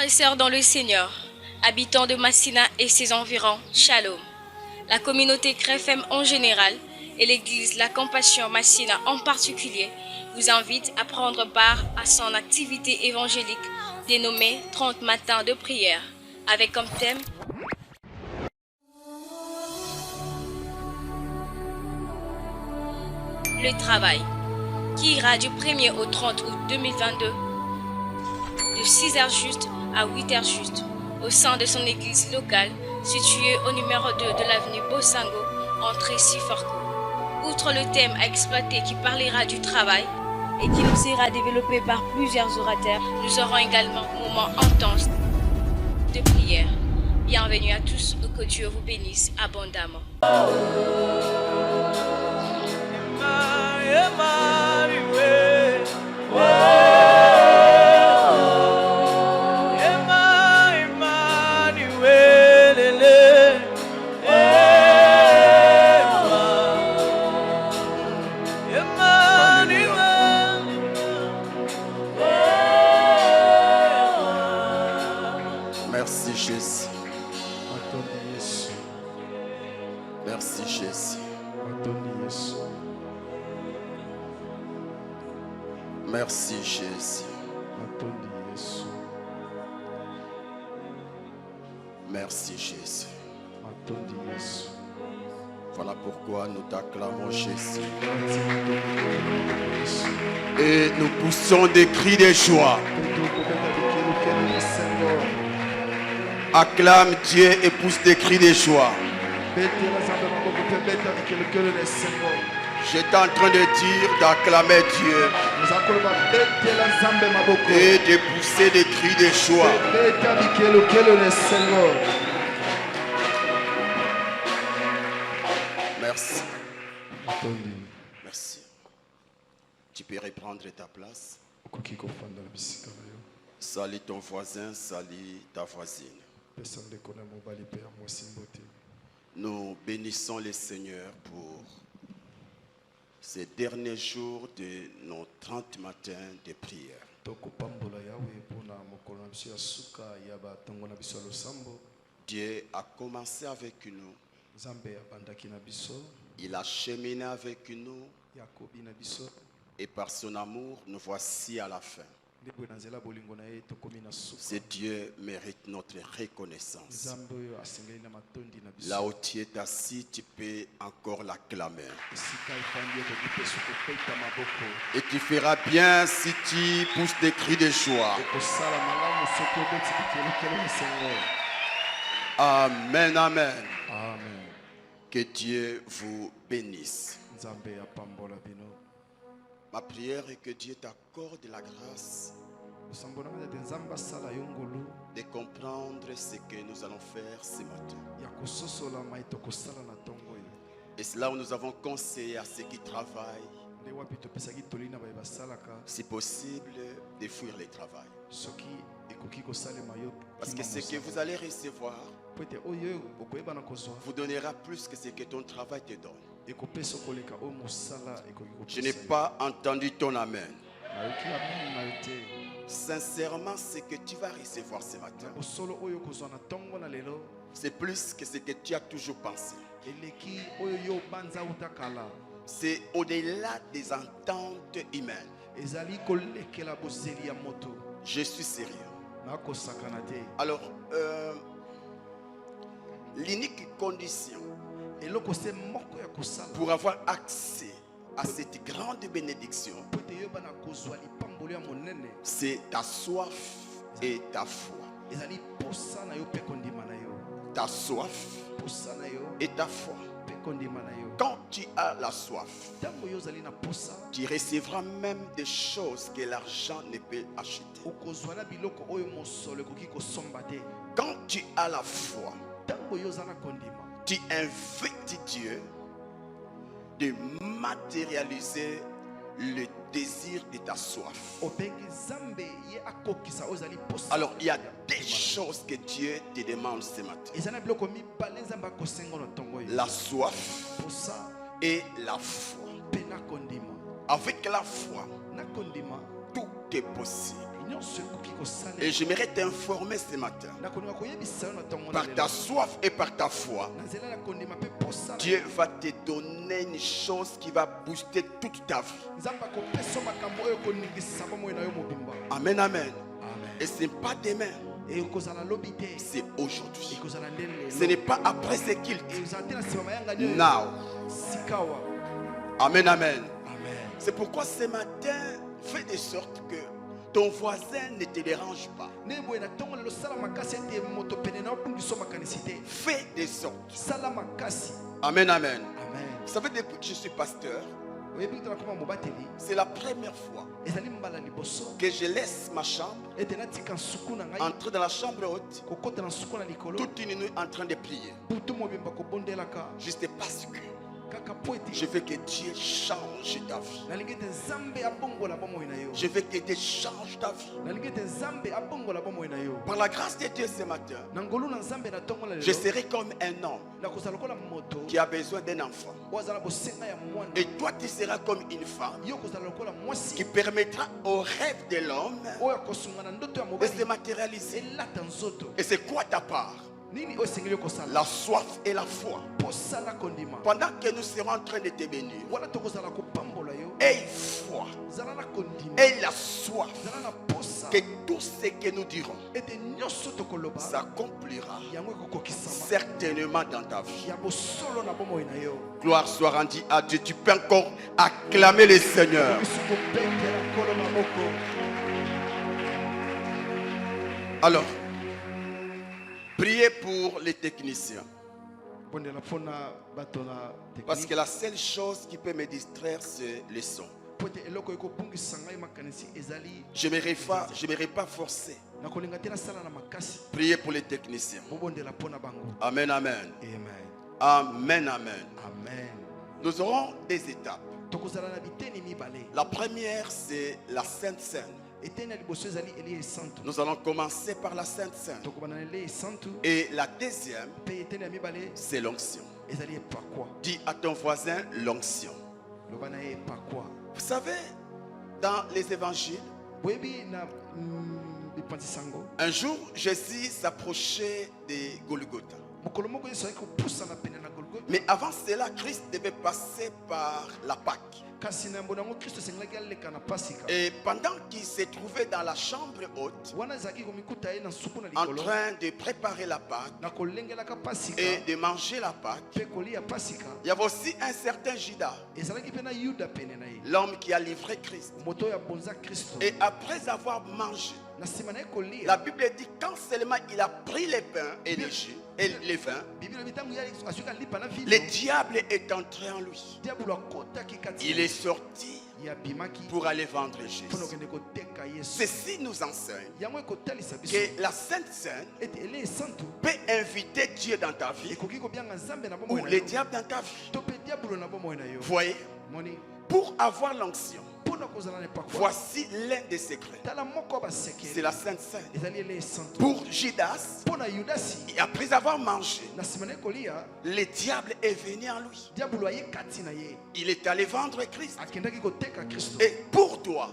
et sœurs dans le Seigneur, habitants de Massina et ses environs, Shalom. La communauté CREFM en général et l'église La Compassion Massina en particulier vous invitent à prendre part à son activité évangélique dénommée 30 matins de prière, avec comme thème le travail, qui ira du 1er au 30 août 2022 de 6h juste à 8h juste, au sein de son église locale, située au numéro 2 de l'avenue Bosango, entrée Siforco. Outre le thème à exploiter qui parlera du travail et qui nous sera développé par plusieurs orateurs, nous aurons également un moment intense de prière. Bienvenue à tous, que Dieu vous bénisse abondamment. Merci Jésus. Merci Jésus. Merci Jésus. Merci Jésus. Voilà pourquoi nous t'acclamons Jésus. Et nous poussons des cris de joie. Acclame Dieu et pousse des cris de joie. J'étais en train de dire d'acclamer Dieu et de pousser des cris de joie. Merci. Merci. Tu peux reprendre ta place. Salut ton voisin, salut ta voisine. Nous bénissons le Seigneur pour ces derniers jours de nos 30 matins de prière. Dieu a commencé avec nous. Il a cheminé avec nous. Et par son amour, nous voici à la fin. Ce Dieu mérite notre reconnaissance. Là où tu es assis, tu peux encore l'acclamer. Et tu feras bien si tu pousses des cris de joie. Amen, amen. Que Dieu vous bénisse. Ma prière est que Dieu t'accorde la grâce de comprendre ce que nous allons faire ce matin. Et c'est là où nous avons conseillé à ceux qui travaillent, si possible, de fuir le travail. Parce que ce que vous allez recevoir vous donnera plus que ce que ton travail te donne. Je n'ai pas entendu ton amen. Sincèrement, ce que tu vas recevoir ce matin, c'est plus que ce que tu as toujours pensé. C'est au-delà des ententes humaines. Je suis sérieux. Alors, l'unique condition pour avoir accès à cette grande bénédiction, c'est ta soif et ta foi. Ta soif et ta foi. Quand tu as la soif, tu recevras même des choses que l'argent ne peut acheter. Quand tu as la foi, tu invites Dieu de matérialiser le désir de ta soif. Alors il y a des choses que Dieu te demande ce matin. La soif et la foi. Avec la foi, tout est possible. Et j'aimerais t'informer ce matin, par ta soif et par ta foi, Dieu va te donner une chose qui va booster toute ta vie. Amen, amen. Et ce n'est pas demain, c'est aujourd'hui. Ce n'est pas après ce qu'il dit. Now. Amen, amen. C'est pourquoi ce matin, fais de sorte que ton voisin ne te dérange pas. Fais de sorte. Amen, amen. Vous savez, depuis que je suis pasteur, c'est la première fois que je laisse ma chambre, entrer dans la chambre haute, toute une nuit en train de prier. Juste parce que je veux que Dieu change ta vie. Je veux que Dieu change ta vie. Par la grâce de Dieu ce matin, je serai comme un homme qui a besoin d'un enfant. Et toi tu seras comme une femme qui permettra au rêve de l'homme de se matérialiser. Et c'est quoi ta part? La soif et la foi. Pendant que nous serons en train de te bénir, aie foi et la soif que tout ce que nous dirons s'accomplira certainement dans ta vie. Gloire soit rendue à Dieu. Tu peux encore acclamer le Seigneur. Alors, priez pour les techniciens. Parce que la seule chose qui peut me distraire, c'est le son. Je n'aimerais pas forcer. Priez pour les techniciens. Amen, amen. Amen, amen. Nous aurons des étapes. La première, c'est la Sainte Seine. Nous allons commencer par la Sainte Seine. Et la deuxième, c'est l'onction. Dis à ton voisin l'onction. Vous savez, dans les évangiles, un jour, Jésus s'approchait de Golgotha. Mais avant cela, Christ devait passer par la Pâque. Et pendant qu'il se trouvait dans la chambre haute, en train de préparer la Pâque et de manger la Pâque, il y avait aussi un certain Judas, l'homme qui a livré Christ. Et après avoir mangé, la Bible dit quand seulement il a pris les pains et les jus et les vins, le diable est entré en lui. Il est sorti pour aller vendre Jésus. Ceci nous enseigne que la Sainte Seine peut inviter Dieu dans ta vie ou le diable dans ta vie. Voyez, pour avoir l'onction, voici l'un des secrets. C'est la Sainte Seine. Pour Judas, et après avoir mangé, le diable est venu en lui. Il est allé vendre Christ. Et pour toi,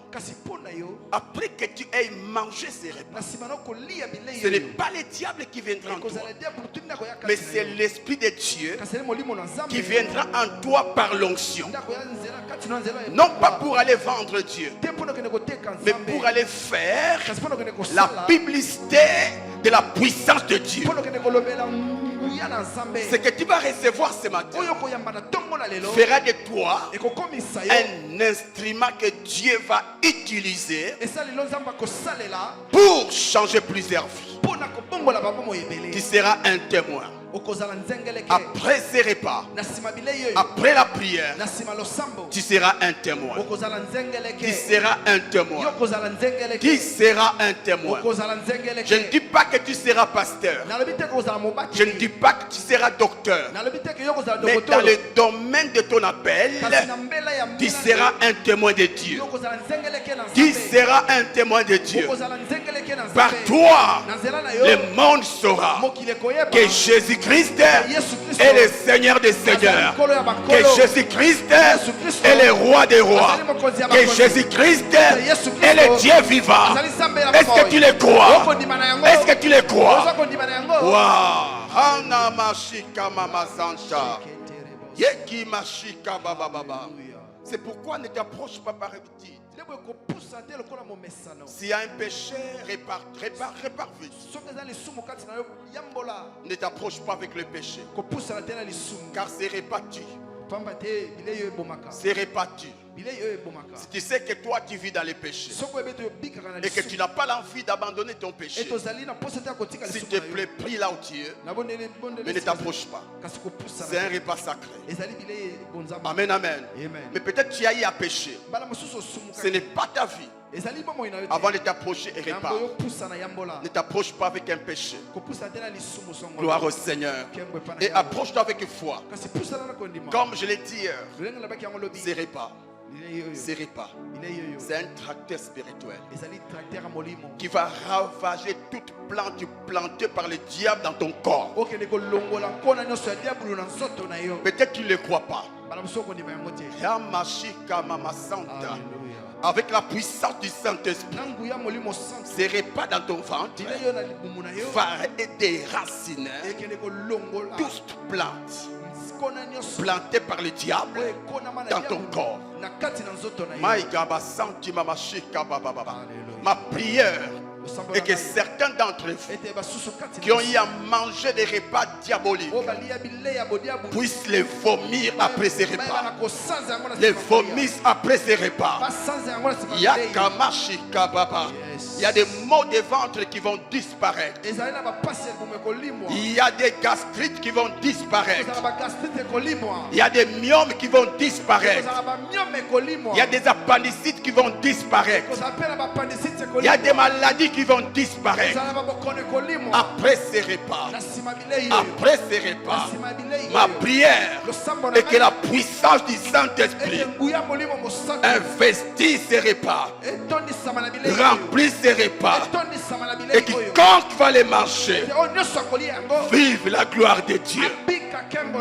après que tu aies mangé ces repas, ce n'est pas le diable qui viendra en toi, mais c'est l'Esprit de Dieu qui viendra en toi par l'onction. Non pas pour aller vendre Dieu, mais pour aller faire la publicité de la puissance de Dieu. Ce que tu vas recevoir ce matin fera de toi un instrument que Dieu va utiliser pour changer plusieurs vies. Tu seras un témoin. Après ces repas, après la prière, tu seras un témoin. Tu seras un témoin. Tu seras un témoin. Je ne dis pas que tu seras pasteur. Je ne dis pas que tu seras docteur. Mais dans le domaine de ton appel, tu seras un témoin de Dieu. Tu seras un témoin de Dieu. Par toi, le monde saura que Jésus-Christ est le Seigneur des Seigneurs, que Jésus-Christ est le Roi des Rois, que Jésus-Christ est le Dieu vivant. Est-ce que tu le crois? Est-ce que tu le crois? Waouh! Hana mashika mama santa. Yeki mashika baba baba. C'est pourquoi ne t'approche pas par habitude. S'il y a un péché, répare vite. Ne t'approche pas avec le péché. Car c'est réparti. C'est réparti. Si tu sais que toi tu vis dans les péchés et que tu n'as pas l'envie d'abandonner ton péché, s'il te plaît, prie là où tu es, mais ne t'approche pas. C'est un repas sacré. Amen, amen. Mais peut-être tu as eu à pécher. Ce n'est pas ta vie. Avant de t'approcher et répare. Ne t'approche pas avec un péché. Gloire au Seigneur. Et approche-toi avec foi. Comme je l'ai dit hier, c'est répare. C'est repas. C'est un tracteur spirituel qui va ravager toute plante plantée par le diable dans ton corps. Peut-être tu ne le crois pas. Avec la puissance du Saint-Esprit, ces repas dans ton ventre va déraciner toute plante planté par le diable dans ton corps. Ma prière est que certains d'entre vous qui ont eu à manger des repas diaboliques puissent les vomir après ces repas. Les vomissent après ces repas. Il y a des maux de ventre qui vont disparaître. Il y a des gastrites qui vont disparaître. Il y a des myomes qui vont disparaître. Il y a des appendicites qui vont disparaître. Il y a des maladies qui vont disparaître après ces repas. Après ces repas, ma prière est que la puissance du Saint-Esprit investisse ces repas, remplisse ces repas, et quiconque va les manger vive la gloire de Dieu.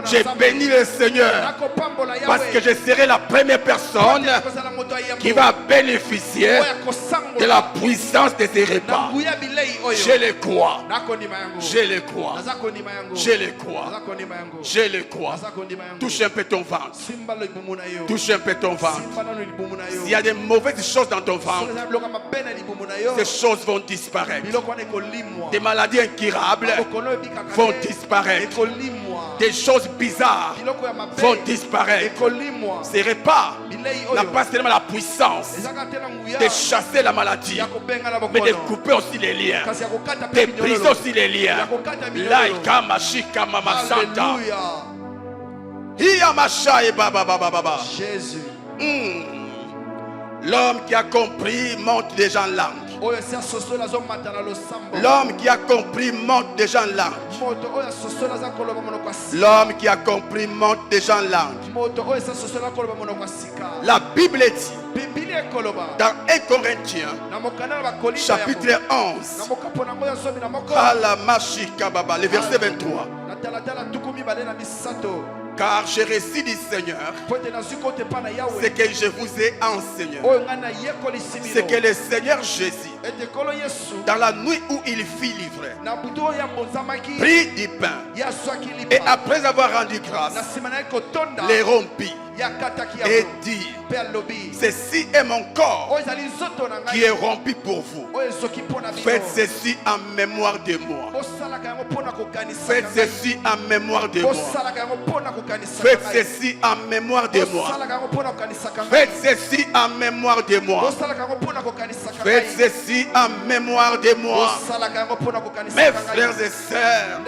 J'ai béni le Seigneur parce que je serai la première personne qui va bénéficier de la puissance de ces repas. Je le crois. Je le crois. Je le crois. Je le crois. Touche un peu ton ventre. Touche un peu ton ventre. S'il y a des mauvaises choses dans ton ventre, ces choses vont disparaître. Des maladies incurables vont disparaître. Des choses bizarres vont disparaître. Ces repas n'ont pas seulement la puissance de chasser la maladie, mais de couper aussi les liens, de briser aussi les liens. Laïka mashika mama santa. Hiya masha e baba baba baba. Jésus. L'homme qui a compris monte déjà en langue. L'homme qui a compris monte déjà en langue. L'homme qui a compris monte déjà en langue. La Bible dit dans 1 Corinthiens chapitre 11 le verset 23. Car je récite du Seigneur ce que je vous ai enseigné. Ce que le Seigneur Jésus, dans la nuit où il fut livré, prit du pain et après avoir rendu grâce, les rompit et dit: ceci est mon corps qui est rompu pour vous. Faites ceci en mémoire de moi. Faites ceci en mémoire de moi. Faites ceci en mémoire de moi. Faites ceci en mémoire de moi. Faites ceci en mémoire de moi. Mes frères et sœurs,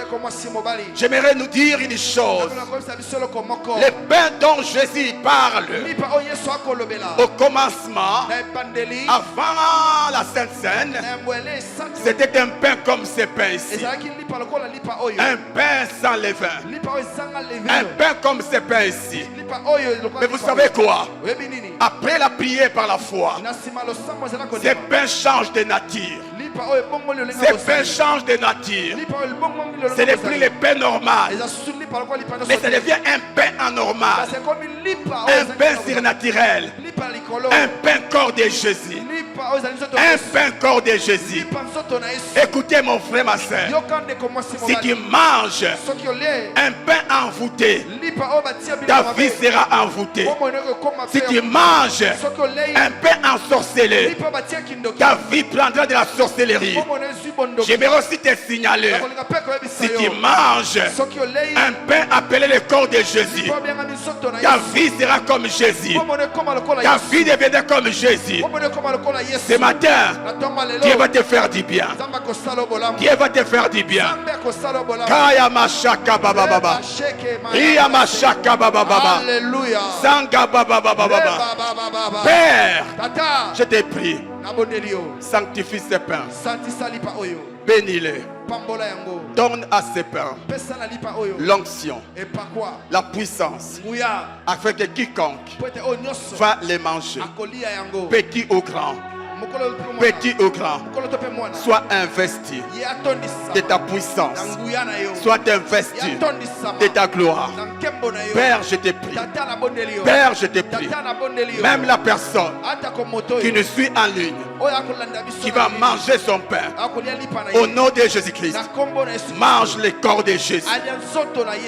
j'aimerais nous dire une chose. Le pain dont Jésus parle au commencement, avant la Sainte Seine, c'était un pain comme ce pain ici. Un pain sans levain. Un pain comme ce pain ici. Mais vous savez quoi? Après la prière par la foi, ce pain change de nature. Ces pains changent de nature. Ce n'est plus le pain normal, mais ça devient un pain anormal, un pain surnaturel, un pain corps de Jésus, un pain corps de Jésus. Écoutez mon frère, ma soeur, si tu manges un pain envoûté, ta vie sera envoûtée. Si tu manges un pain ensorcelé, ta vie prendra de la sorcellerie. J'aimerais aussi te signaler, si tu manges un pain appelé le corps de Jésus, ta vie sera comme Jésus. Ta vie deviendra comme Jésus. Ce matin, Dieu va te faire du bien. Dieu va te faire du bien. Kaya mashaka baba baba. Iya mashaka baba baba. Sanga baba baba baba. Père, je te prie, sanctifie ces pains. Bénis-les. Donne à ces pains l'onction, la puissance, afin que quiconque va les manger, petit ou grand, petit ou grand, soit investi de ta puissance, soit investi de ta gloire. Père, je te prie. Père, je te prie. Même la personne qui nous suit en ligne, qui va manger son pain, au nom de Jésus-Christ, mange le corps de Jésus.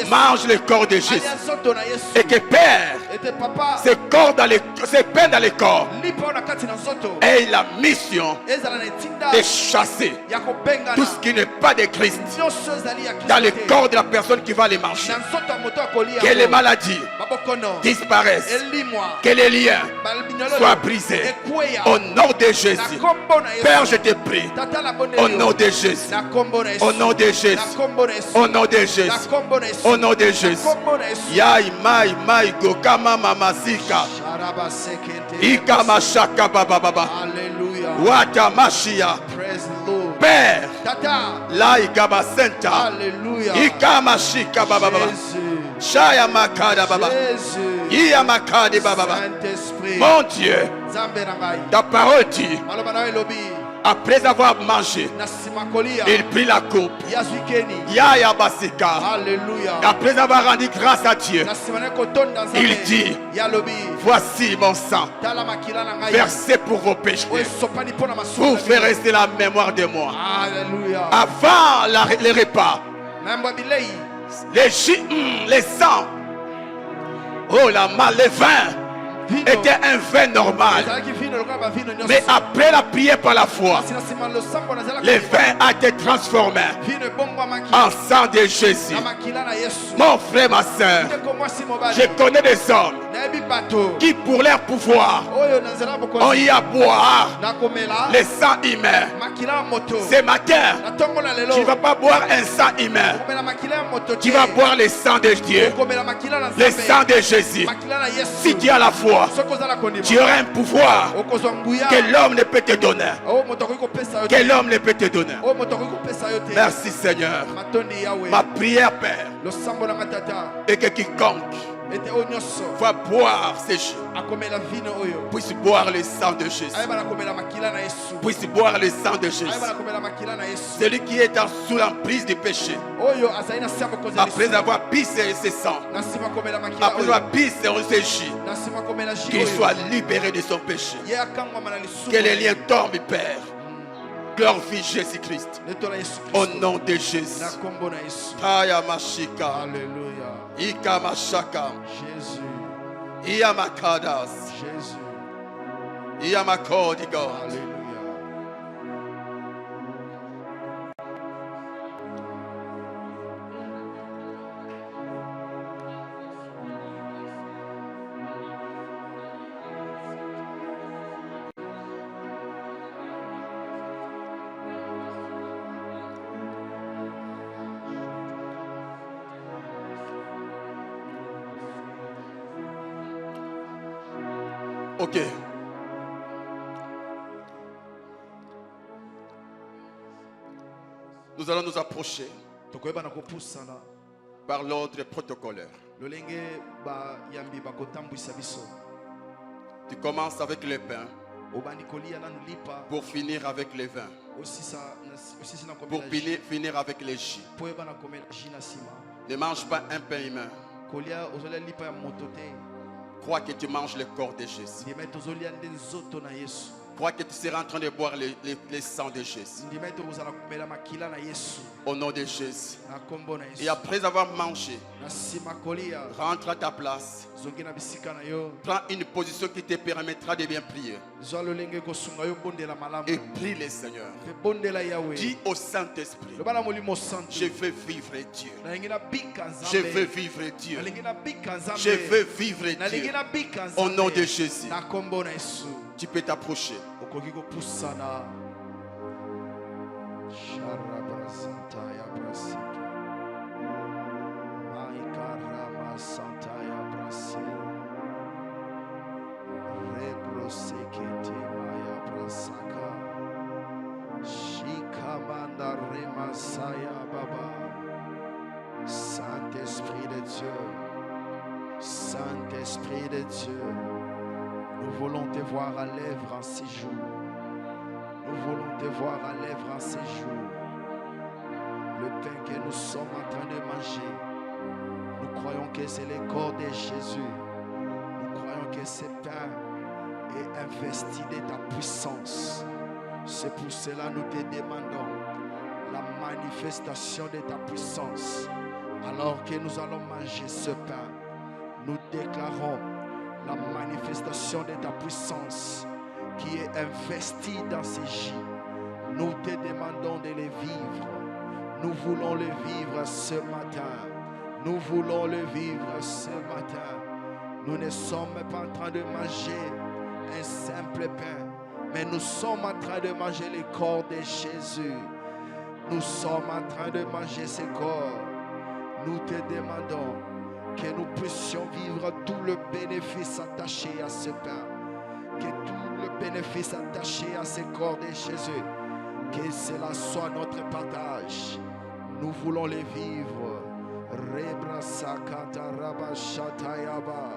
Mange le corps de Jésus. Et que Père, ces pains dans le corps, et la mission de chasser tout ce qui n'est pas de Christ dans le corps de la personne qui va les manger. Que les maladies disparaissent, que les liens soient brisés au nom de Jésus. Père, je te prie, au nom de Jésus, au nom de Jésus, au nom de Jésus, au nom de Jésus. Yai mai mai gokama mamasika ikama shaka baba baba. Wata mashia. Père, la ikaba senta ikama shika baba baba. Shaya makada baba. Iya makade baba baba. Mon Dieu, ta parole dit, après avoir mangé, il prit la coupe. Yaya basika. Après avoir rendu grâce à Dieu, il dit, voici mon sang, versé pour vos péchés, pour faire rester la mémoire de moi. Avant les repas, les sangs, oh la mal, les vins était un vin normal. Mais après la prière par la foi, le vin a été transformé en sang de Jésus. Mon frère, ma soeur, je connais des hommes qui pour leur pouvoir ont eu à boire le sang humain. Ce matin, tu ne vas pas boire un sang humain, tu vas boire le sang de Dieu, le sang de Jésus. Si tu as la foi, tu auras un pouvoir que l'homme ne peut te donner. Que l'homme ne peut te donner. Merci Seigneur. Ma prière, Père, est que quiconque va boire ces jus puisse boire le sang de Jésus. Puisse boire le sang de Jésus. Celui qui est sous l'emprise du péché, après avoir bu ce sang, après avoir bu ce jus, qu'il soit libéré de son péché. Que les liens tombent, Père. Glorifie Jésus-Christ. Au nom de Jésus. Taya Mashika. Alléluia. Ika Mashaka. Jésus. Iyamakadas. Jésus. Iyamakodi God. Alléluia. Ok. Nous allons nous approcher par l'ordre protocolaire. Tu commences avec le pain. pour finir avec les vins, pour finir avec les jus. Ne mange pas un pain humain. Crois que tu manges le corps de Jésus. Crois que tu seras en train de boire le sang de Jésus. Au nom de Jésus. Et après avoir mangé, rentre à ta place. Prends une position qui te permettra de bien prier. Et prie le Seigneur. Dis au Saint-Esprit, je veux vivre Dieu. Je veux vivre Dieu. Je veux vivre Dieu. Au nom de Jésus. Tu peux t'approcher. Saint-Esprit de Dieu, Saint-Esprit de Dieu, nous voulons te voir à l'œuvre en ces jours. Nous voulons te voir à l'œuvre en ces jours. Le pain que nous sommes en train de manger, nous croyons que c'est le corps de Jésus. Nous croyons que ce pain est investi de ta puissance. C'est pour cela que nous te demandons la manifestation de ta puissance. Alors que nous allons manger ce pain, nous déclarons la manifestation de ta puissance qui est investie dans ces jus. Nous te demandons de les vivre. Nous voulons le vivre ce matin. Nous voulons le vivre ce matin. Nous ne sommes pas en train de manger un simple pain, mais nous sommes en train de manger le corps de Jésus. Nous sommes en train de manger ce corps. Nous te demandons que nous puissions vivre tout le bénéfice attaché à ce pain. Que tout le bénéfice attaché à ce corps de Jésus, que cela soit notre partage. Nous voulons les vivre. Rebra sakata rabashata yaba.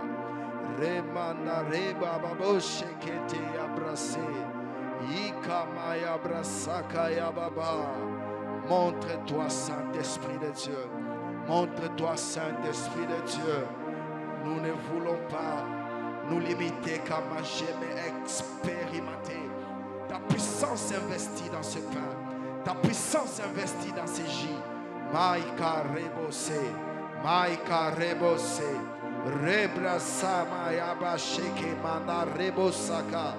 Remana reba baboshe kete abrase. Ikamaya brasaka yababa. Montre-toi, Saint-Esprit de Dieu. Montre-toi, Saint-Esprit de Dieu. Nous ne voulons pas nous limiter qu'à manger, mais expérimenter ta puissance investie dans ce pain. Ta puissance investie dans ces jus. Maïka rebose. Maïka rebose. Rebrasa mayaba sheke manda rebosaka.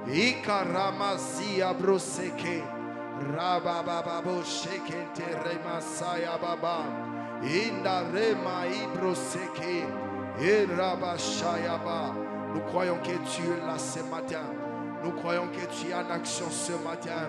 Ika ramasi abroseke. Rabababo sheke te remasaya baba. Inda rema ibroseke. Et rabashayaba. Nous croyons que tu es là ce matin. Nous croyons que tu es en action ce matin.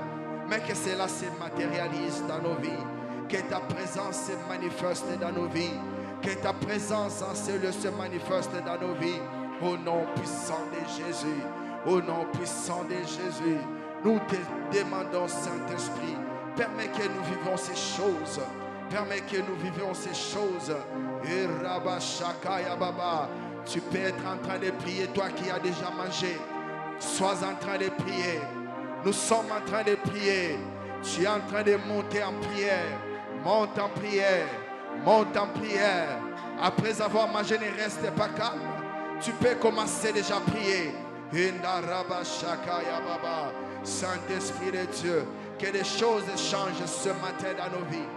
Mais que cela se matérialise dans nos vies. Que ta présence se manifeste dans nos vies. Que ta présence en ce lieu se manifeste dans nos vies. Au nom puissant de Jésus. Au nom puissant de Jésus. Nous te demandons, Saint-Esprit, permets que nous vivions ces choses. Permets que nous vivions ces choses. Et rabashakaya baba. Tu peux être en train de prier, toi qui as déjà mangé. Sois en train de prier. Nous sommes en train de prier. Tu es en train de monter en prière. Monte en prière. Monte en prière. Après avoir mangé, ne reste pas calme. Tu peux commencer déjà à prier. Saint-Esprit de Dieu, que des choses changent ce matin dans nos vies.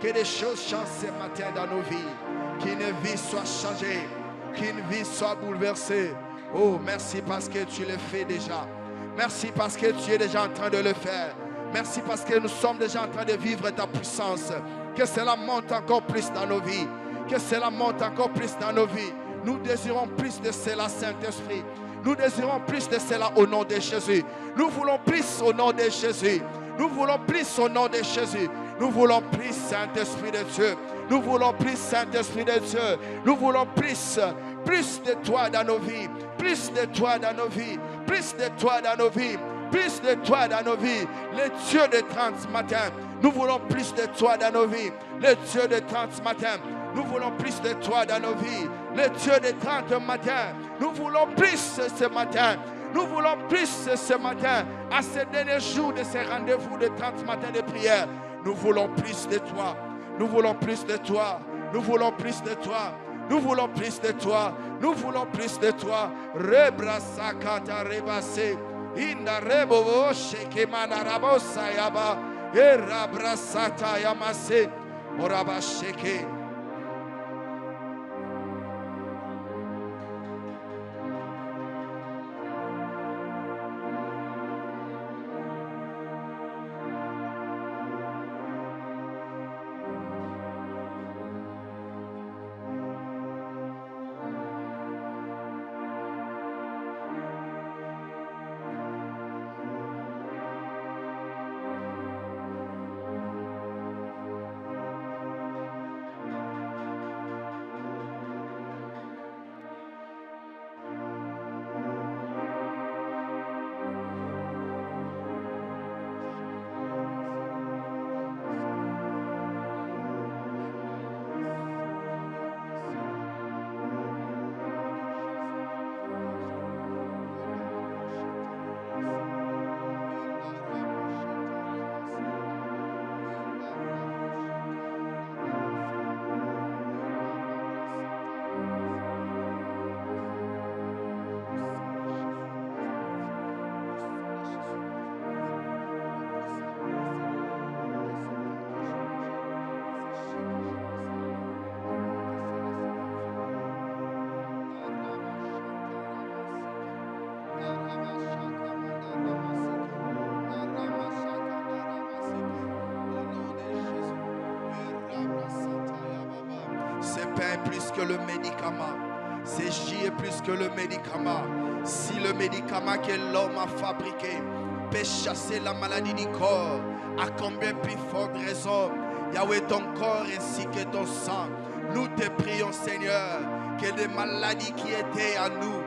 Que des choses changent ce matin dans nos vies. Qu'une vie soit changée. Qu'une vie soit bouleversée. Oh, merci parce que tu le fais déjà. Merci parce que tu es déjà en train de le faire. Merci parce que nous sommes déjà en train de vivre ta puissance. Que cela monte encore plus dans nos vies. Que cela monte encore plus dans nos vies. Nous désirons plus de cela, Saint-Esprit. Nous désirons plus de cela au nom de Jésus. Nous voulons plus au nom de Jésus. Nous voulons plus au nom de Jésus. Nous voulons plus, Saint-Esprit de Dieu. Nous voulons plus, Saint-Esprit de Dieu. Nous voulons plus de toi dans nos vies. Plus de toi dans nos vies. Plus de toi dans nos vies. Plus de toi dans nos vies. Le Dieu de 30 matin. Nous voulons plus de toi dans nos vies. Le Dieu de 30 matin. Nous voulons plus de toi dans nos vies. Le Dieu de 30 matin. Nous voulons plus ce matin. Nous voulons plus ce matin, à ce dernier jour de ces rendez-vous de 30 matins de prière. Nous voulons plus de toi. Nous voulons plus de toi. Nous voulons plus de toi. Nous voulons plus de toi. Nous voulons plus de toi. Rebrasakata rebase. Inda rebobo shekemana rabosa yaba. Erabrasata yamase. Moraba sheke. Plus que le médicament. C'est J est plus que le médicament. Si le médicament que l'homme a fabriqué peut chasser la maladie du corps, à combien plus forte raison, Yahweh, ton corps ainsi que ton sang, nous te prions, Seigneur, que des maladies qui étaient à nous,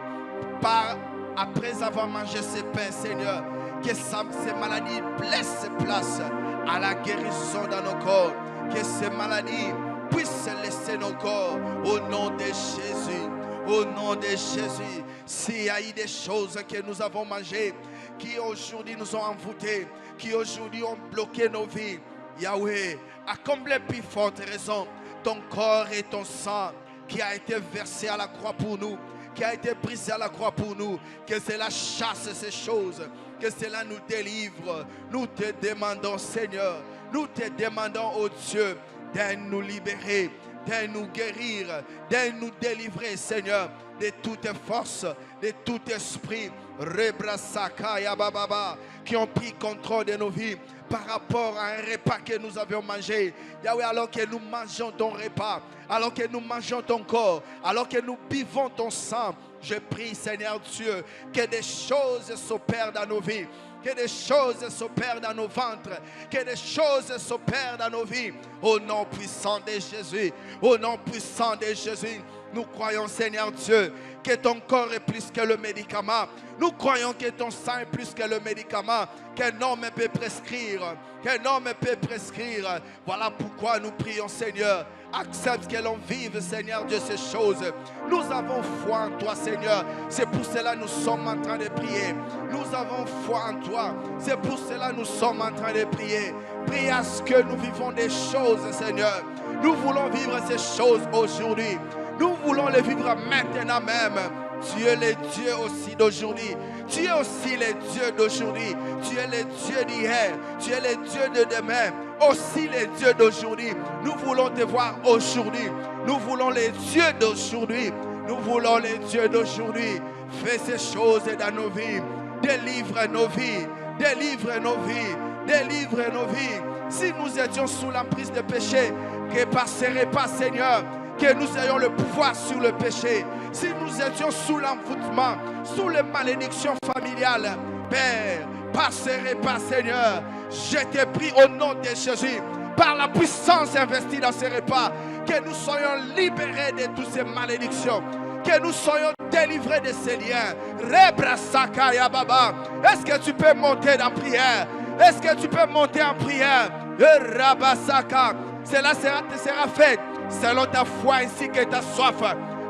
après avoir mangé ces pains, Seigneur, que ces maladies laissent place à la guérison dans nos corps, que ces maladies puisse laisser nos corps au nom de Jésus. Au nom de Jésus. S'il y a eu des choses que nous avons mangées qui aujourd'hui nous ont envoûtés, qui aujourd'hui ont bloqué nos vies, Yahweh, à combien plus forte raison, ton corps et ton sang qui a été versé à la croix pour nous, qui a été brisé à la croix pour nous, que cela chasse ces choses, que cela nous délivre. Nous te demandons, Seigneur, nous te demandons, oh Dieu, de nous libérer, de nous guérir, de nous délivrer, Seigneur, de toute force, de tout esprit, Rebrasaka Yababa, qui ont pris contrôle de nos vies par rapport à un repas que nous avions mangé. Yahweh, alors que nous mangeons ton repas, alors que nous mangeons ton corps, alors que nous buvons ton sang, je prie, Seigneur Dieu, que des choses s'opèrent dans nos vies, que des choses s'opèrent dans nos ventres, que des choses s'opèrent dans nos vies. Au nom puissant de Jésus, au nom puissant de Jésus, nous croyons, Seigneur Dieu, que ton corps est plus que le médicament. Nous croyons que ton sang est plus que le médicament qu'un homme peut prescrire. Qu'un homme peut prescrire. Voilà pourquoi nous prions, Seigneur. Accepte que l'on vive, Seigneur Dieu, ces choses. Nous avons foi en toi, Seigneur. C'est pour cela que nous sommes en train de prier. Nous avons foi en toi. C'est pour cela que nous sommes en train de prier. Prie à ce que nous vivons des choses, Seigneur. Nous voulons vivre ces choses aujourd'hui. Nous voulons les vivre maintenant même. Tu es le Dieu aussi d'aujourd'hui. Tu es aussi le Dieu d'aujourd'hui. Tu es le Dieu d'hier. Tu es le Dieu de demain. Aussi le Dieu d'aujourd'hui. Nous voulons te voir aujourd'hui. Nous voulons les dieux d'aujourd'hui. Nous voulons les dieux d'aujourd'hui. Fais ces choses dans nos vies. Délivre nos vies. Délivre nos vies. Délivre nos vies. Si nous étions sous l'emprise de péché, que passerait pas, Seigneur, que nous ayons le pouvoir sur le péché. Si nous étions sous l'envoûtement, sous les malédictions familiales, Père, passerait pas, Seigneur. Je te prie au nom de Jésus, par la puissance investie dans ces repas, que nous soyons libérés de toutes ces malédictions, que nous soyons délivrés de ces liens. Rebrasaka ya baba. Est-ce que tu peux monter en prière? Est-ce que tu peux monter en prière? Rabasaka. Cela sera fait selon ta foi ainsi que ta soif.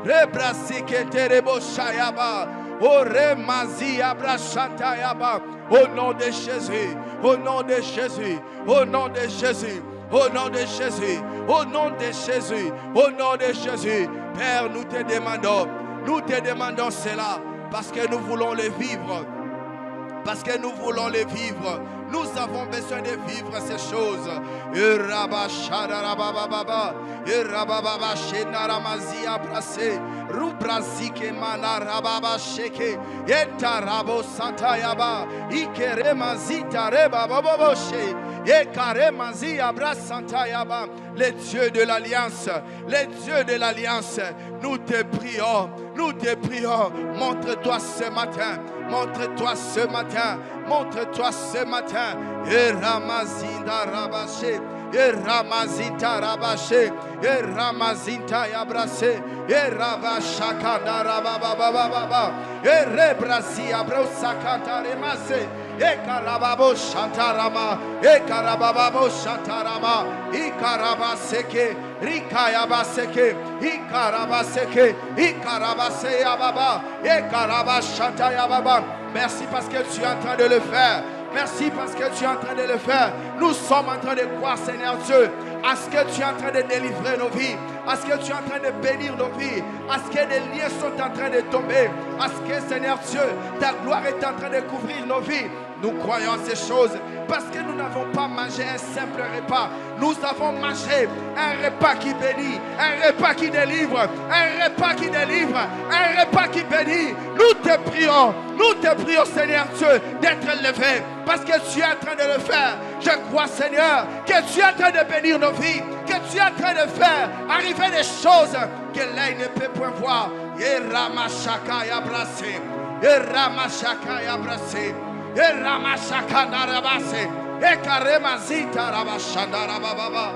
Rebrasike terebo shayaba. Au nom de Jésus, au nom de Jésus, au nom de Jésus, au nom de Jésus, au nom de Jésus, au nom de Jésus. Père, nous te demandons cela parce que nous voulons le vivre. Parce que nous voulons les vivre. Nous avons besoin de vivre ces choses. Les dieux de l'alliance, les dieux de l'alliance, nous te prions, montre-toi ce matin. Montre-toi ce matin, montre-toi ce matin. Et Ramazinda Rabaché, et Ramazinta Rabaché, et Ramazinta Yabrase, et Ravashakana Rabababa, et Rebrasi Abrosakata Remase, et Karababo Shantarama, et Karababo Shantarama, et Karabaseke, Rikayabaseke, Ikarabaseke, Ikarabase Yababa, Ikarabashanta Yababa. Merci parce que tu es en train de le faire. Merci parce que tu es en train de le faire. Nous sommes en train de croire, Seigneur Dieu, à ce que tu es en train de délivrer nos vies, à ce que tu es en train de bénir nos vies, à ce que des liens sont en train de tomber, à ce que, Seigneur Dieu, ta gloire est en train de couvrir nos vies. Nous croyons à ces choses parce que nous n'avons pas mangé un simple repas. Nous avons mangé un repas qui bénit, un repas qui délivre, un repas qui délivre, un repas qui bénit. Nous te prions, Seigneur Dieu, d'être élevé parce que tu es en train de le faire. Je crois, Seigneur, que tu es en train de bénir nos vies, que tu es en train de faire arriver des choses que l'œil ne peut point voir. Et Ramashaka Yabrase, et Ramashaka Yabrase. Et Ramashakanda Rabase, et Karemazita Rabashanda Rababa.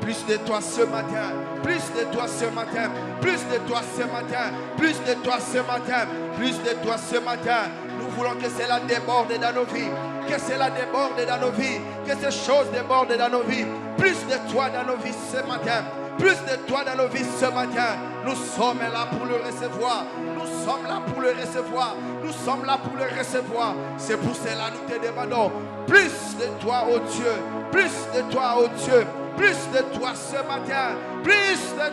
Plus de toi ce matin, plus de toi ce matin, plus de toi ce matin, plus de toi ce matin, plus de toi ce matin. Nous voulons que cela déborde dans nos vies, que cela déborde dans nos vies, que ces choses débordent dans nos vies. Plus de toi dans nos vies ce matin, plus de toi dans nos vies ce matin. Nous sommes là pour le recevoir, nous sommes là pour le recevoir, nous sommes là pour le recevoir. C'est pour cela que nous te demandons plus de toi, ô Dieu, plus de toi, ô Dieu. Plus de toi ce matin, plus de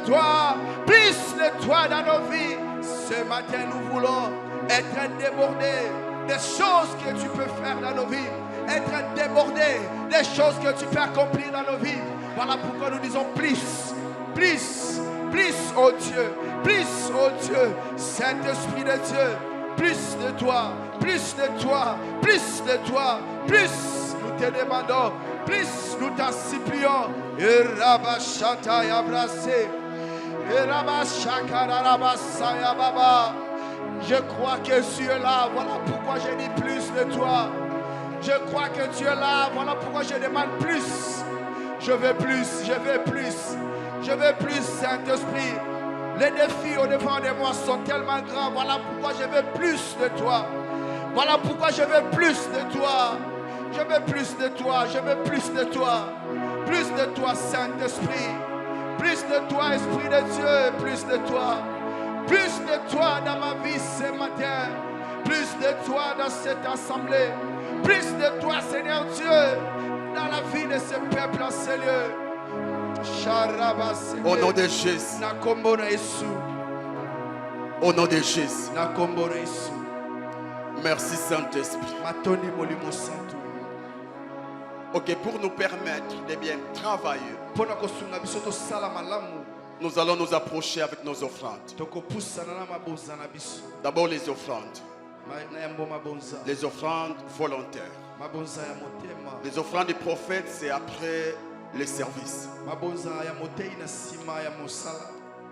toi dans nos vies. Ce matin, nous voulons être débordés des choses que tu peux faire dans nos vies, être débordés des choses que tu peux accomplir dans nos vies. Voilà pourquoi nous disons plus, oh Dieu, Saint-Esprit de Dieu, plus de toi, plus nous te demandons. Plus nous t'en supplions. Et Rabashata Yabrase. Et Rabashakara Rabasaya Baba. Je crois que tu es là. Voilà pourquoi je dis plus de toi. Je crois que tu es là. Voilà pourquoi je demande plus. Je veux plus, Saint-Esprit. Les défis au devant de moi sont tellement grands. Voilà pourquoi je veux plus de toi. Voilà pourquoi je veux plus de toi. Je veux plus de toi, Saint-Esprit. Plus de toi, Esprit de Dieu, plus de toi. Plus de toi dans ma vie ce matin. Plus de toi dans cette assemblée. Plus de toi, Seigneur Dieu, dans la vie de ce peuple en ce lieu. Au nom de Jésus. Au nom de Jésus. Merci Saint-Esprit. Ok, pour nous permettre de bien travailler, nous allons nous approcher avec nos offrandes. D'abord les offrandes. Les offrandes volontaires. Les offrandes des prophètes, c'est après les services.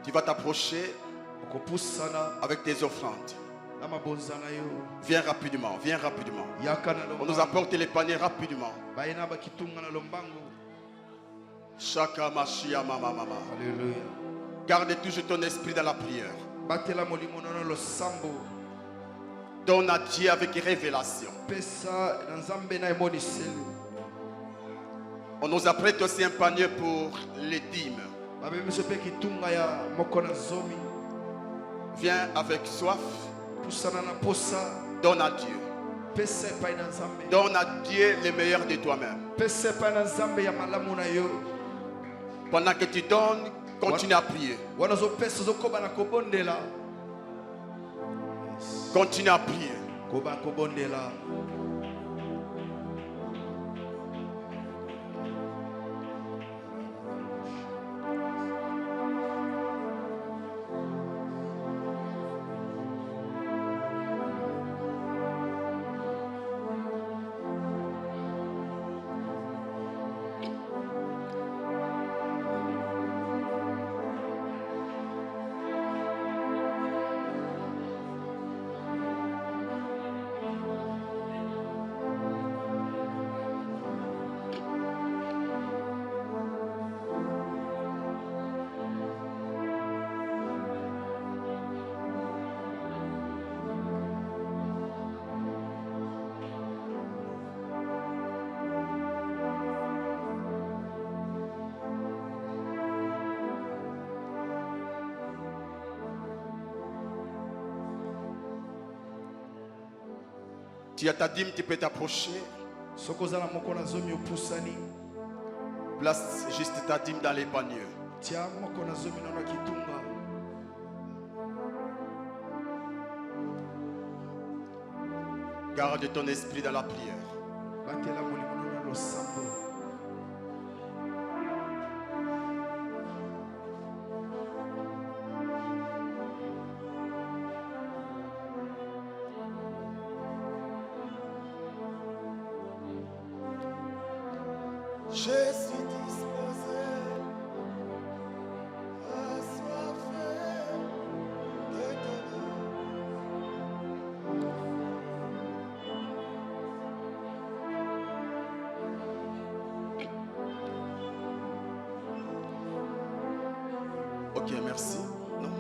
Tu vas t'approcher avec tes offrandes. Viens rapidement, viens rapidement. On nous apporte les paniers rapidement. Chaka machia mama mama. Garde toujours ton esprit dans la prière. Donne à Dieu avec révélation. On nous apprête aussi un panier pour les dîmes. Viens avec soif. Donne à Dieu. Donne à Dieu le meilleur de toi-même. Pendant que tu donnes, continue à prier. Continue à prier. Tu as ta dîme, tu peux t'approcher. Place juste ta dîme dans les paniers. Garde ton esprit dans la prière. Je suis disposé, assoiffé de ton nom. Ok, merci. Non.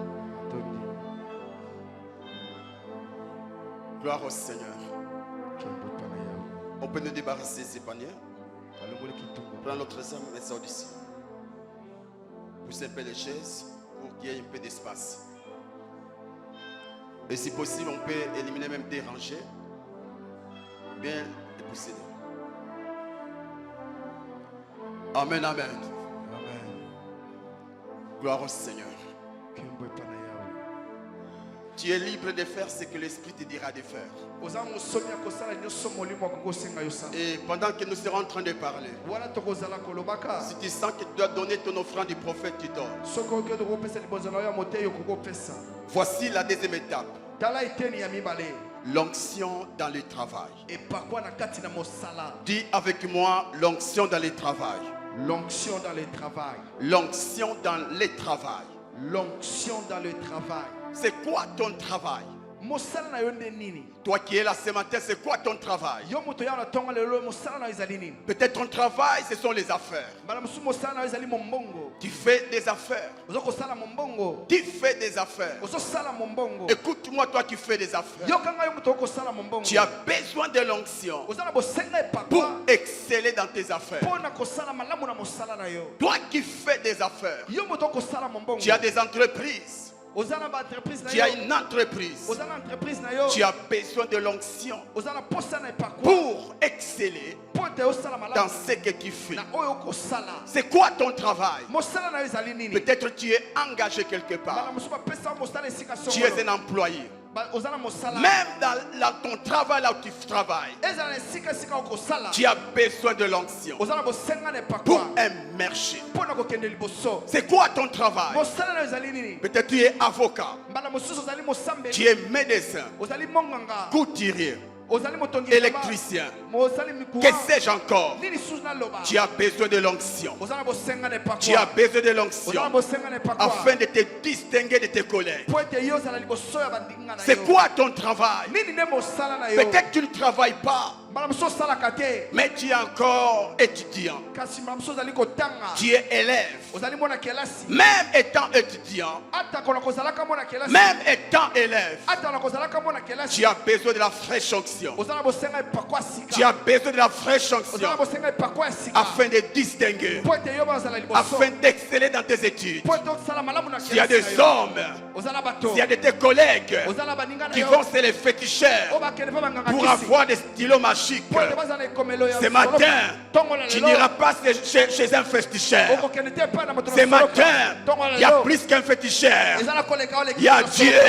Gloire au Seigneur. On peut nous débarrasser ces paniers. Prends notre âme et sort d'ici. Poussez un peu les chaises pour qu'il y ait un peu d'espace. Et si possible, on peut éliminer même des rangées. Bien les pousser. Amen, amen. Amen. Gloire au Seigneur. Tu es libre de faire ce que l'Esprit te dira de faire. Et pendant que nous serons en train de parler, si tu sens que tu dois donner ton offrande du prophète, tu donnes. Voici la deuxième étape. L'onction dans le travail. Dis avec moi l'onction dans le travail. L'onction dans le travail. L'onction dans le travail. L'onction dans le travail. C'est quoi ton travail? mosala na yo nde nini? Toi qui es là ce matin, c'est quoi ton travail? Yo moto ya na tonga lelo mosala na yo ezali nini? Peut-être ton travail, ce sont les affaires. Mbala musu mosala na yo ezali mombongo. Tu fais des affaires. Ozo kosala mombongo. Tu fais des affaires. Ozo sala mombongo. Écoute-moi, toi qui fais des affaires. Yo kanga yo moto kosala mombongo. Tu as besoin de l'onction Ozo na bosenga pour epakwa. exceller dans tes affaires. Pona kosala malamu na mosala na yo. Toi qui fais des affaires, Yo moto kosala mombongo. tu as des entreprises, Oza na ba entreprise na tu yo. as une entreprise, Oza na entreprise na yo. tu as besoin de l'onction Oza na posa na epakwa. pour exceller Pote yo sala dans malamu. ce que tu fais. Na oyo kosala. C'est quoi ton travail? Mosala na yo ezali nini? Peut-être tu es engagé quelque Bana part. musu ba pesa mosala esika Tu es songolo. un employé. Oza na mosala. Même dans ton travail, là où tu travailles, Ezala esika esika okosala. tu as besoin de l'onction Oza na bosenga na pour epakwa. émerger. Pona kokende liboso. C'est quoi ton travail? Mosala na yo ezali nini? Peut-être tu es avocat, Mbala mosusu ozali mosambeli. tu es médecin, Ozali monganga. couturier, Ozali motongi électricien, Ozali que mikuwa. sais-je encore? Nini susu na loba. Tu as besoin de l'onction. Ozala bosenga na epakwa. Tu as besoin de Ozala l'onction bosenga na epakwa. afin de te distinguer de tes collègues. Po ete yo ozala liboso ya bandinga na yo. C'est quoi ton travail? Nini nde mosala na yo? Peut-être tu ne travailles pas, Mbala mosusu osalaka te. mais tu es encore étudiant. Kasi mbala mosusu ozali kotanga. Tu es élève. Ozali mwana kelasi. Même étant étudiant, Ata kona kozalaka mwana kelasi. même étant élève, Ata na kozalaka mwana kelasi. tu as besoin de la fraîche onction. Ozala bosenga epakwa sika. Tu as besoin de la fraîche onction Ozala bosenga epakwa ya sika. afin de distinguer, Po ete yo bazala liboso. afin d'exceller dans tes études. Po ete osala malamu na S'il y a kelasi des na yo. hommes, Ozala bato. s'il y a de tes collègues Ozala baninga na qui yo. vont se les féticheurs O bakende pa banganga pour kisi. avoir des stylos magiques, Po ete bazala ekomelo ya ce solo. matin, Tongo na tu lelo. n'iras pas chez un féticheur. Okokende te pa na moto na Ce solo. matin, Tongo na il y a lelo. plus qu'un féticheur. Ezala koleka ole Il y a kisi na Dieu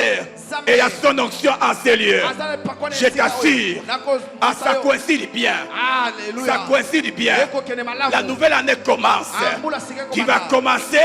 solo. et il y a son onction en ces lieux. Azala epakwa na Je esika oyo. t'assure, Nako- ah, ça yo. coïncide bien. Alléluia. Ça coïncide bien. Ekokende malamu. La nouvelle année commence. Ah, mbula sika Qui va komanda. commencer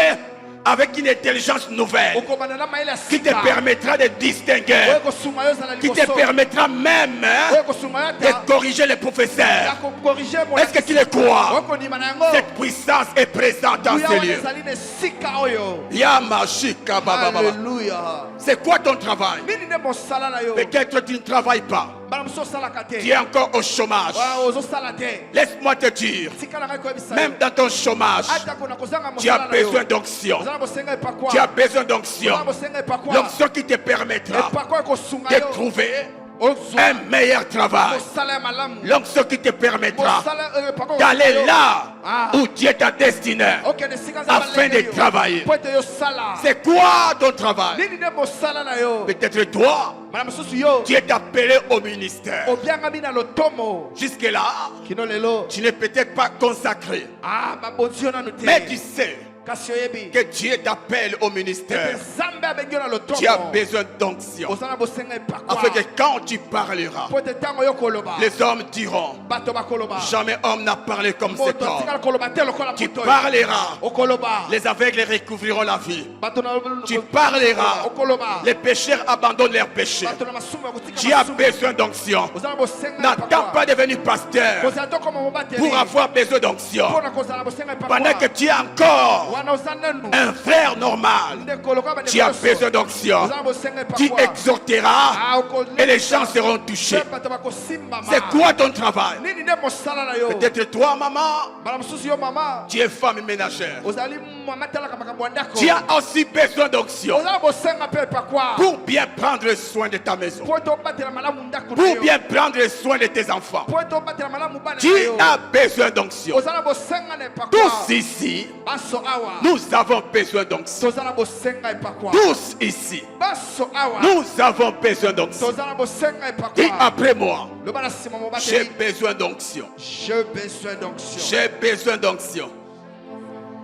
avec une intelligence nouvelle Okobanda na maele ya qui te sika. permettra de distinguer, Oyo kosunga yo ezala qui te liboso. permettra même Oyo kosunga yo de ata. corriger les professeurs. Ya kokorrige mon Est-ce que tu le crois? okondima na yango. Cette puissance est présente dans Nguya ces wana lieux. ezali na esika oyo. Yamashika baba baba. Alléluia. C'est quoi ton travail? Nini nde mosala na yo? Peut-être tu ne travailles pas. Bana mosusu osalaka te. Tu es encore au chômage. Wa, ozosala te. Laisse-moi te dire, Tika na ngai koyebisa yo. même dans ton chômage, Ata kona kozanga tu as mosala na yo. besoin d'onction. Ozala bosenga epakwa. Tu as besoin d'onction. Ozala bosenga epakwa. L'onction qui te permettra Epakwa ekosunga de yo. trouver Ozwa. un meilleur travail. Mosala ya malamu. L'onction qui te permettra Mosala epakwa d'aller ekosunga yo. là Ah. où Dieu t'a destiné Okende sika nzambe afin alenge de yo. travailler. Po ete yo sala. C'est quoi ton travail? Nini nde mosala na yo? Peut-être toi, Bana mosusu yo. tu es appelé au ministère. Obiangami na lotomo. Jusque-là, Kino lelo. tu n'es peut-être pas consacré. Ah, babonzi yo nanu te. Mais tu sais Kasi oyebi. que Dieu t'appelle au ministère. Nzambe abengi yo na lotomo. Tu as besoin d'onction. Ozala bosenga epakwa. Afin que quand tu parleras, Po ete ntango yo koloba. les hommes diront, Bato bakoloba. jamais homme n'a parlé comme cet Moto homme. atikala koloba te lokola Tu moto oyo. parleras, Okoloba. les aveugles recouvriront la vie. Bato na Tu parleras, okoloba. les pécheurs abandonnent leurs péchés. Bato na masumu ya kotika Tu as masumu. besoin d'onction. Ozala bosenga N'attends epakwa. pas de devenir pasteur Kozala to koma mobateli. pour avoir besoin d'onction. Mpona kozala bosenga epakwa. Pendant que tu es encore Wana oza nanu. un frère normal, Ndeko lokola bandeko tu as nyonso. besoin d'onction. Ozala bosenga Tu epakwa. exhorteras Ah, okole- et les gens seront touchés. Pe bato bakosimbama. C'est quoi ton travail? Nini nde mosala na yo? Peut-être toi, maman, Bala mosusu yo mama. tu es femme ménagère. Ozali mama talaka makambo ya ndako. Tu as aussi besoin d'onction Ozala bosenga mpe epakwa. pour bien prendre soin de ta maison, Po ete obatela malamu ndako na pour yo. bien prendre soin de tes enfants. Po ete obatela malamu bana Tu na yo. as besoin d'onction. Ozala bosenga na epakwa. Tous ici, Baso awa. nous avons besoin d'onction. Tozala bosenga epakwa. Tous ici, Baso awa. nous avons besoin d'onction. Tozala bosenga Dis epakwa. après moi, Loba na sima j'ai mobateli. besoin d'onction. J'ai besoin d'onction. J'ai besoin d'onction.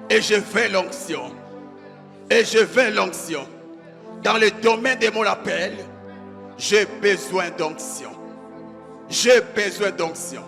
Et je veux l'onction. Et je veux l'onction. Dans le domaine de mon appel, j'ai besoin d'onction. J'ai besoin d'onction.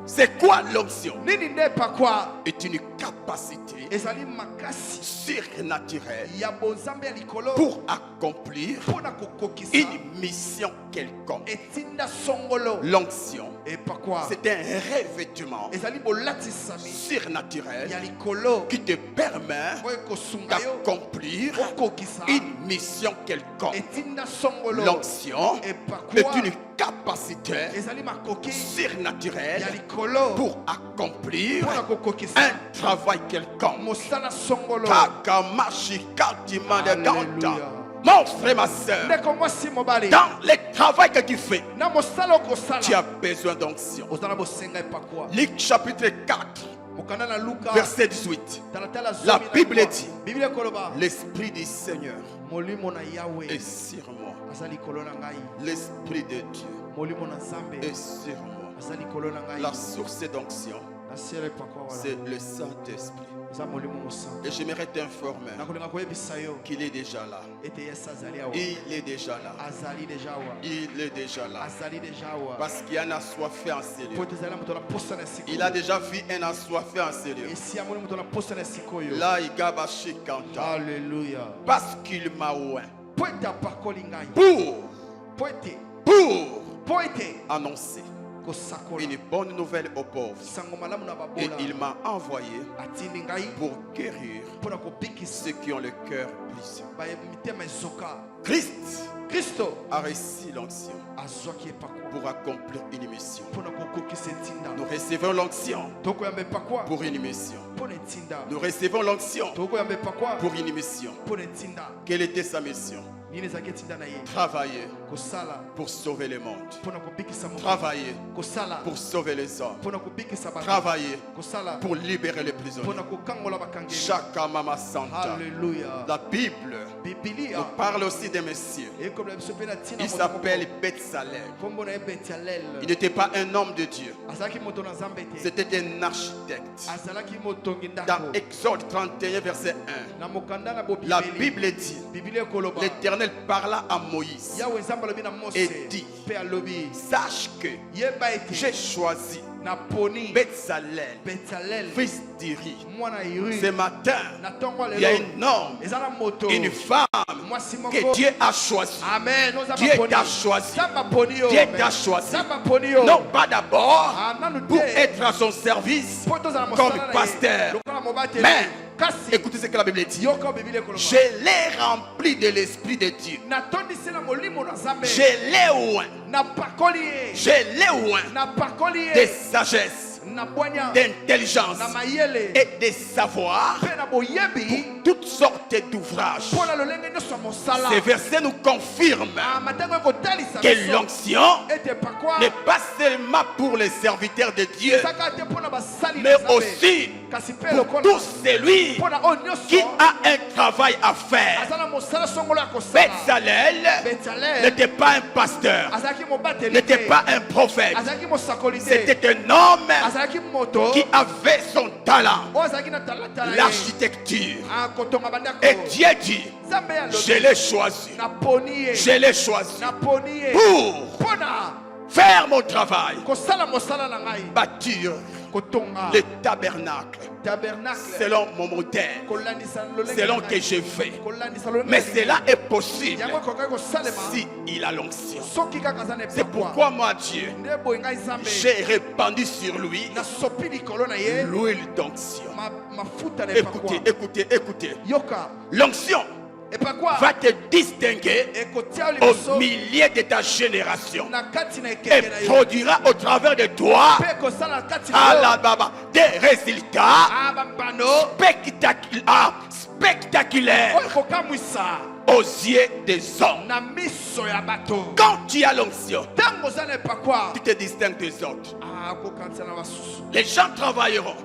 C'est quoi l'onction? Nini nde epakwa? est une capacité ezali makasi surnaturelle ya bonzambe ya likolo pour accomplir mpona kokokisa une mission quelconque. etinda songolo. L'onction, Epakwa c'est un revêtement ezali bolatisami surnaturel ya likolo qui te permet oyo ekosunga yo d'accomplir okokisa une mission quelconque. etinda songolo. L'onction Epakwa est une capacité ezali makoki ya surnaturelle likolo pour accomplir mpona kokokisa un travail quelconque. mosala songolo. Takamashikatimandeganta. Mon frère, ma soeur, ndeko mwasi mobali dans le travail que tu fais, na mosala tu okosala as besoin d'onction. ozala bosenga epakwa. Luc chapitre 4, mokanda na luka verset 18. talatala La zomi na Bible likwa. dit, biblia ekoloba l'Esprit du Seigneur molimo na yawe est sur moi. aza likolo na ngai. L'Esprit de Dieu molimo na nzambe est sur moi. aza likolo na ngai. La source d'onction, nasiela epakwa wala c'est le Saint-Esprit. eza molimo mosantu. Et j'aimerais t'informer nakolinga koyebisa yo qu'il est déjà là. ete yesu azali awa. Il est déjà là. azali deja awa. Il est déjà là. azali deja awa. Parce qu'il y a un assoiffé en sérieux. po ete ezali na moto na posa na esika Il a déjà vu un assoiffé en sérieux. esi amoni moto na posa na esika oyo. Là, il gabashi kanta. Alléluia. Parce qu'il m'a oint. po ete apakoli ngai. po ete Annoncer kosakola une bonne nouvelle aux pauvres. sango malamu na Et babola. il m'a envoyé atindi ngai pour guérir mpona kobikisa ceux qui ont le cœur brisé. mitema ezoka. Christ kristo a reçu l'onction azwaki epakwa pour accomplir une mission. mpona kokokisa etinda. Nous recevons l'onction tokoyamba epakwa pour une mission. mpona etinda. Nous recevons l'onction tokoyamba epakwa pour une mission. mpona etinda. Quelle était sa mission? nini ezalaki etinda na ye. Travailler kosala pour sauver le monde. mpona kobikisa mokili. Travailler kosala pour sauver les hommes. mpona kobikisa bato. Travailler kosala pour libérer les prisonniers. mpona kokangola bakangeli. Chaka Mama Santa. Alléluia. La Bible bibilia nous parle aussi d'un monsieur. ekomela biso mpe na ntina Il s'appelle Betsalel. kombo na ye Betsalel. Il n'était pas un homme de Dieu. azalaki moto na nzambe te. C'était un architecte. azalaki motongi Dans ndako. Exode 31, verset 1, na mokanda na la bobibeli Bible dit, bibilia ekoloba l'Éternel parla à Moïse. yawe nzambe alobi na mose Et dit, mpe alobi sache que yeba j'ai ete choisi naponi Betsalel, Betsalel fils d'Iri. mwana Ce iri matin, na ntongo il y a lelo un homme, eza na moto une femme mwasi que moko. Dieu a choisi. amen no Dieu nzambe t'a aponi choisi. nzambe aponi yo Dieu amen. t'a choisi. nzambe aponi yo Non pas d'abord nanu pour te être à son service, po tozala comme mosala na ye pasteur. lokola mobateli. Mais, kasi écoutez ce que la Bible dit. yoka bibilia ekoloba Je l'ai rempli de l'Esprit de Dieu. natondisi na molimo na nzambe Je l'ai oint. napakoli ye Je l'ai oint napakoli de ye sagesse, na bwanya d'intelligence na mayele et de savoir mpe na boyebi toutes sortes d'ouvrages. mpo na lolenge nyonso ya mosala. Ces versets nous confirment matango ekotalisa que biso l'onction ete pakwa n'est pas seulement pour les serviteurs de Dieu, ezaka te mpo na basali na mais nzambe aussi kasi mpe pour lokola tout celui mpo na oyo qui nyonso a un travail à faire. aza na mosala songolo ya kosala. Betsalel Betsalel n'était pas un pasteur, azalaki mobateli n'était te pas un prophète. azalaki mosakoli te C'était un homme azalaki moto qui avait son talent, oyo azalaki na talata na ye l'architecture. akotonga bandako. Et Dieu dit, nzambe je alobi l'ai choisi, naponi ye je l'ai choisi naponi ye pour mpo na faire mon travail, kosala mosala na ngai bâtir kotonga le tabernacle tabernacle selon mon modèle, kolandisa lolenge selon na que ngai. je fais. kolandisa lolenge Mais na ngai. cela est possible yango ekokaki kosalema si il a l'onction. soki kaka aza na C'est epakwa. pourquoi moi, Dieu, nde boye ngai nzambe j'ai répandu sur lui nasopi likolo na ye l'huile d'onction. mafuta na epakwa. Écoutez, écoutez, écoutez. yoka L'onction epakwa va te distinguer ekotia au liboso milieu de ta génération na kati na et ekeke na yo produira au travers de toi mpe ekosala na kati à na la yo baba des résultats bambano spectaculaires oyo ekokamwisa aux yeux des hommes. na miso ya bato. Quand tu as l'onction, ntango oza na epakwa tu te distingues des autres. akokanisa na basusu Les gens travailleront.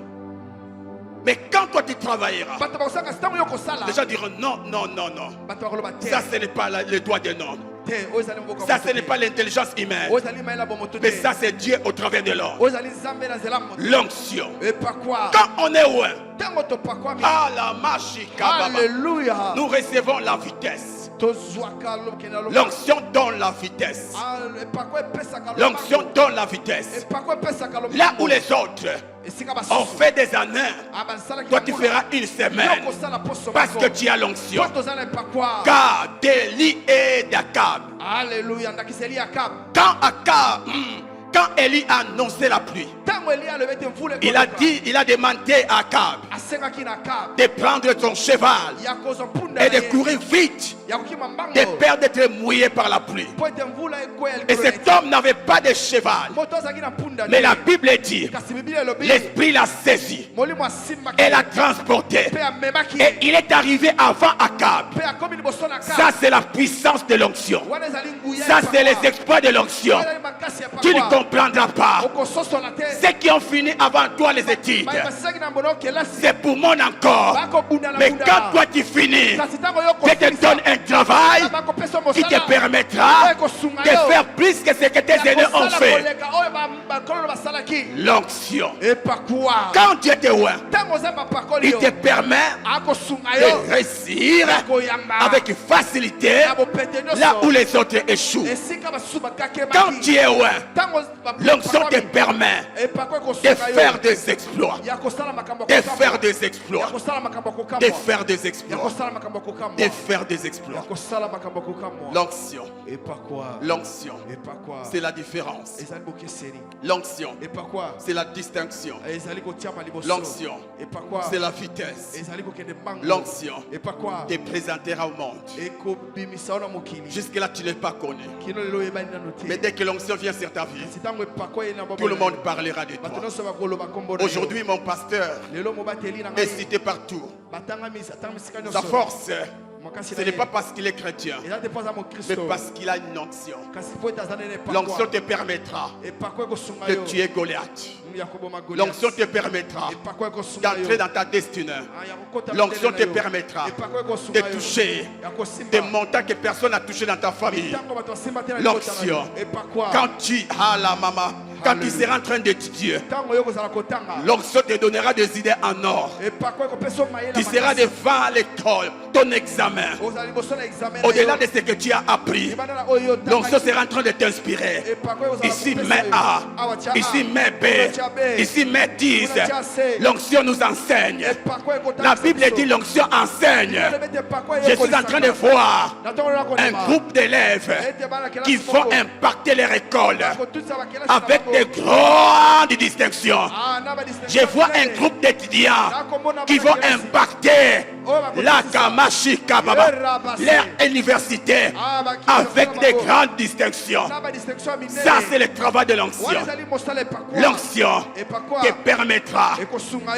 Mais quand toi tu travailleras, bato bakosala kasi ntango yo kosala les gens diront non, non, non, non. bato bakoloba te Ça, ce n'est pas le doigt d'un homme. te oyo ezali mboka Ça, moto ce n'est te. pas l'intelligence humaine. oyo ezali mayela bomoto te Mais ça, c'est Dieu au travers de l'homme. oyo ezali nzambe na nzela moto L'onction. epakwa Quand on est loin, ntango topakwami à la machika, alleluya nous recevons la vitesse. tozwaka lokende na loboko. L'onction donne la vitesse. epakwa epesaka loboko. L'onction donne la vitesse. epakwa epesaka loboko. Là où les autres On fait des années. Toi, tu feras une semaine. Parce que tu as l'onction. Car d'Élie et d'Akab. Alléluia. Quand Élie a annoncé la pluie, il a demandé à Akab de prendre son cheval et de courir vite, de peur d'être mouillé par la pluie. Et cet homme n'avait pas de cheval. Mais la Bible dit, l'Esprit l'a saisi et l'a transporté. Et il est arrivé avant Akab. Ça, c'est la puissance de l'onction. Ça, c'est les exploits de l'onction. Tu ne comprendras pas. Ceux qui ont fini avant toi les études, c'est pour mon encore. Mais quand toi tu finis, je te donne un travail qui te permettra de faire plus que ce que tes aînés ont fait. L'onction. Quand Dieu te voit, il te permet de réussir avec facilité là où les autres échouent. Quand tu es loin, l'onction te permet de faire des exploits. De faire des exploits. De faire des exploits. De faire des exploits. L'onction. L'onction. C'est la différence. L'onction. C'est la distinction. L'onction. C'est la vitesse. L'onction te présentera au monde. Jusque là tu n'es pas connu. Mais dès que l'onction vient sur ta vie, tout le monde parlera de toi. Aujourd'hui mon pasteur est cité partout. Sa force, ce n'est pas parce qu'il est chrétien, mais parce qu'il a une onction. L'onction te permettra de tuer Goliath. L'onction te permettra d'entrer dans ta destinée. L'onction te permettra de toucher des montagnes que personne n'a touché dans ta famille. L'onction, quand tu as la maman, quand tu seras en train d'étudier, l'onction te donnera des idées en or. Tu seras devant l'école, ton examen. Au-delà de ce que tu as appris, l'onction sera en train de t'inspirer. Ici, mets A, ici, mets B, ici, mets 10. L'onction nous enseigne. La Bible dit l'onction enseigne. Je suis en train de voir un groupe d'élèves qui vont impacter les écoles avec des grandes distinctions. Je vois un groupe d'étudiants qui vont impacter la Kamashika Baba, leur université avec des grandes distinctions. Ça, c'est le travail de l'onction. L'onction te permettra,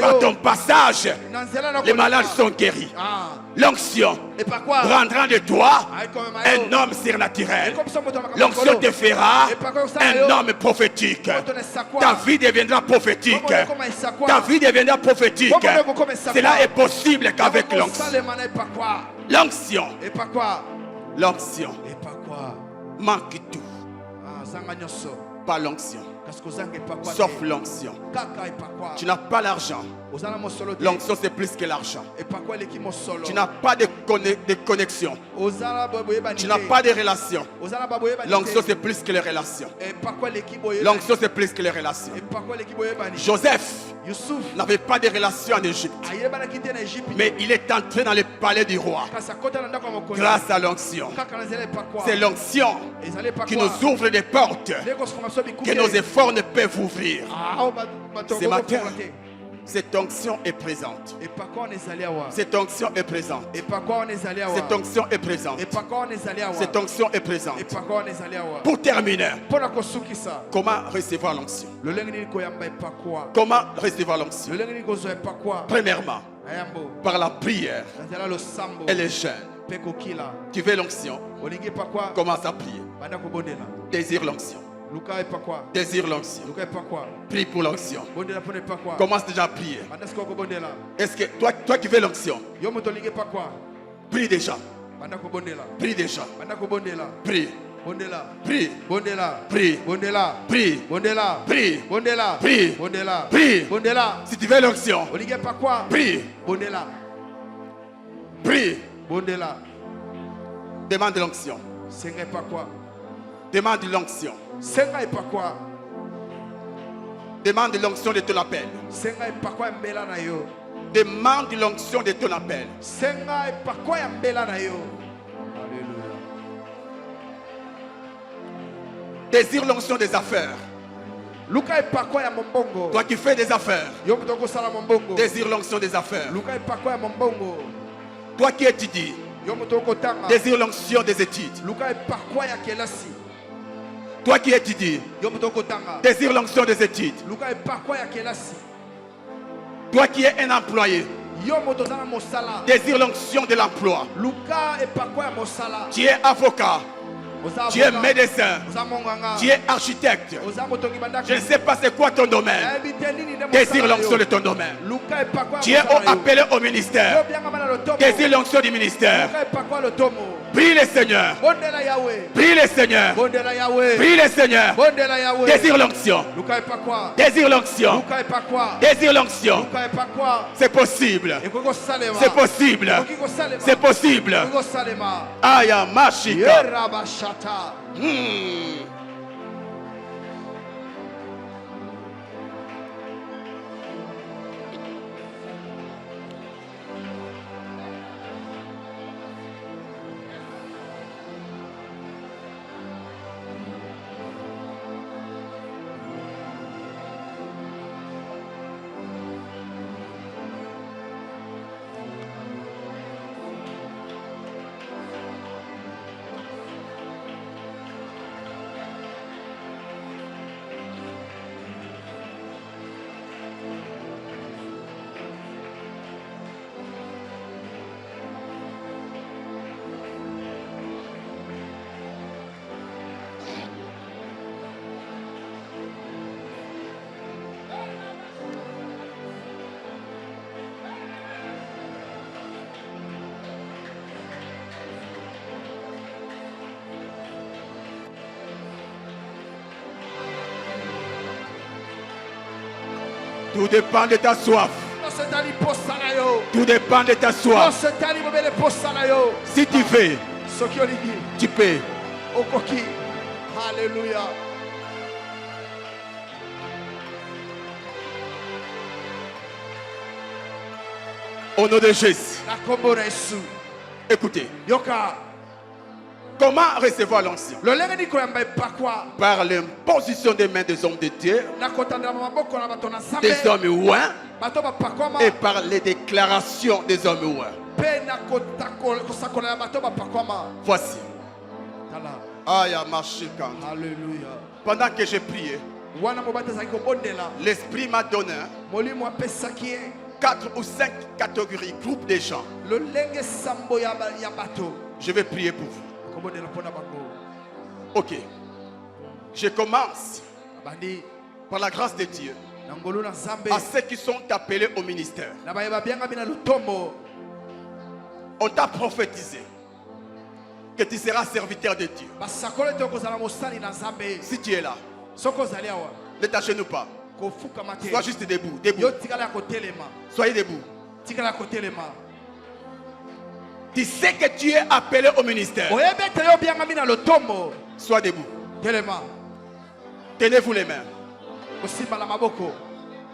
par ton passage, les malades sont guéris. L'onction rendra de toi un homme surnaturel. L'onction te fera un homme prophétique. Ta vie deviendra prophétique. Ta vie deviendra prophétique. Cela est possible qu'avec l'onction. L'onction. L'onction manque tout. Pas l'onction. Sauf l'onction. Tu n'as pas l'argent. L'onction c'est plus que l'argent. Tu n'as pas de connexion. Tu n'as pas de relation. L'onction c'est plus que les relations. L'onction c'est plus que les relations. Joseph n'avait pas de relation en Égypte, mais il est entré dans le palais du roi grâce à l'onction. C'est l'onction qui nous ouvre des portes que nos efforts ne peuvent ouvrir. Ce matin, cette onction est présente. Cette onction est présente. Cette onction est présente. Cette onction est présente. Pour terminer, comment recevoir l'onction? Comment recevoir l'onction? Premièrement, par la prière et les jeûnes. Tu veux l'onction? Commence à prier. Désire l'onction. Désire l'onction. Prie pour l'onction. Commence déjà à prier. Est-ce que toi qui veux l'onction, prie déjà. Prie déjà. Prie. Prie. Prie. Prie. Prie. Prie. Si tu veux l'onction, prie. Prie. Demande l'onction. Demande l'onction. Demande l'onction de ton appel. Senga epakwa mbela na yo. Demande l'onction de ton appel. Senga epakwa mbela na yo. Alléluia. Désire l'onction des affaires. Luka epakwa ya mombongo. Toi qui fais des affaires. Yo mutoko sala mombongo. Désire l'onction des affaires. Luka epakwa ya mombongo. Toi qui étudies. Yo mutoko tanga. Désire l'onction des études. Luka epakwa ya kelasi. Toi qui étudies. Yo mutoko tanga. Désire l'onction des études. Luka epakwa ya kelasi. Toi qui es un employé. Yo mutozana mosala. Désire l'onction de l'emploi. Luka epakwa ya mosala. Tu es avocat. Tu es médecin. Tu es architecte. Je ne sais pas c'est quoi ton domaine. Désire l'onction de ton domaine. Tu es appelé au ministère. Désire l'onction du ministère. Prie le Seigneur. Prie le Seigneur. Prie le Seigneur. Désire l'onction. Désire l'onction. Désire l'onction. C'est possible. C'est possible. C'est possible. Aya Mashika. Tout dépend de ta soif. Tout dépend de ta soif. Si tu veux, tu peux. Alléluia. Au nom de Jésus. Écoutez. Comment recevoir l'onction? Par l'imposition des mains des hommes de Dieu, des hommes ouins, et par les déclarations des hommes ouins. Voici. Alléluia. Pendant que j'ai prié, l'Esprit m'a donné 4 ou 5 catégories, groupes de gens. Je vais prier pour vous. Ok. Je commence par la grâce de Dieu à ceux qui sont appelés au ministère. On t'a prophétisé que tu seras serviteur de Dieu. Si tu es là, ne t'agenouille pas. Sois juste debout. Soyez debout. Tu sais que tu es appelé au ministère. Sois debout. Tenez-vous les mains.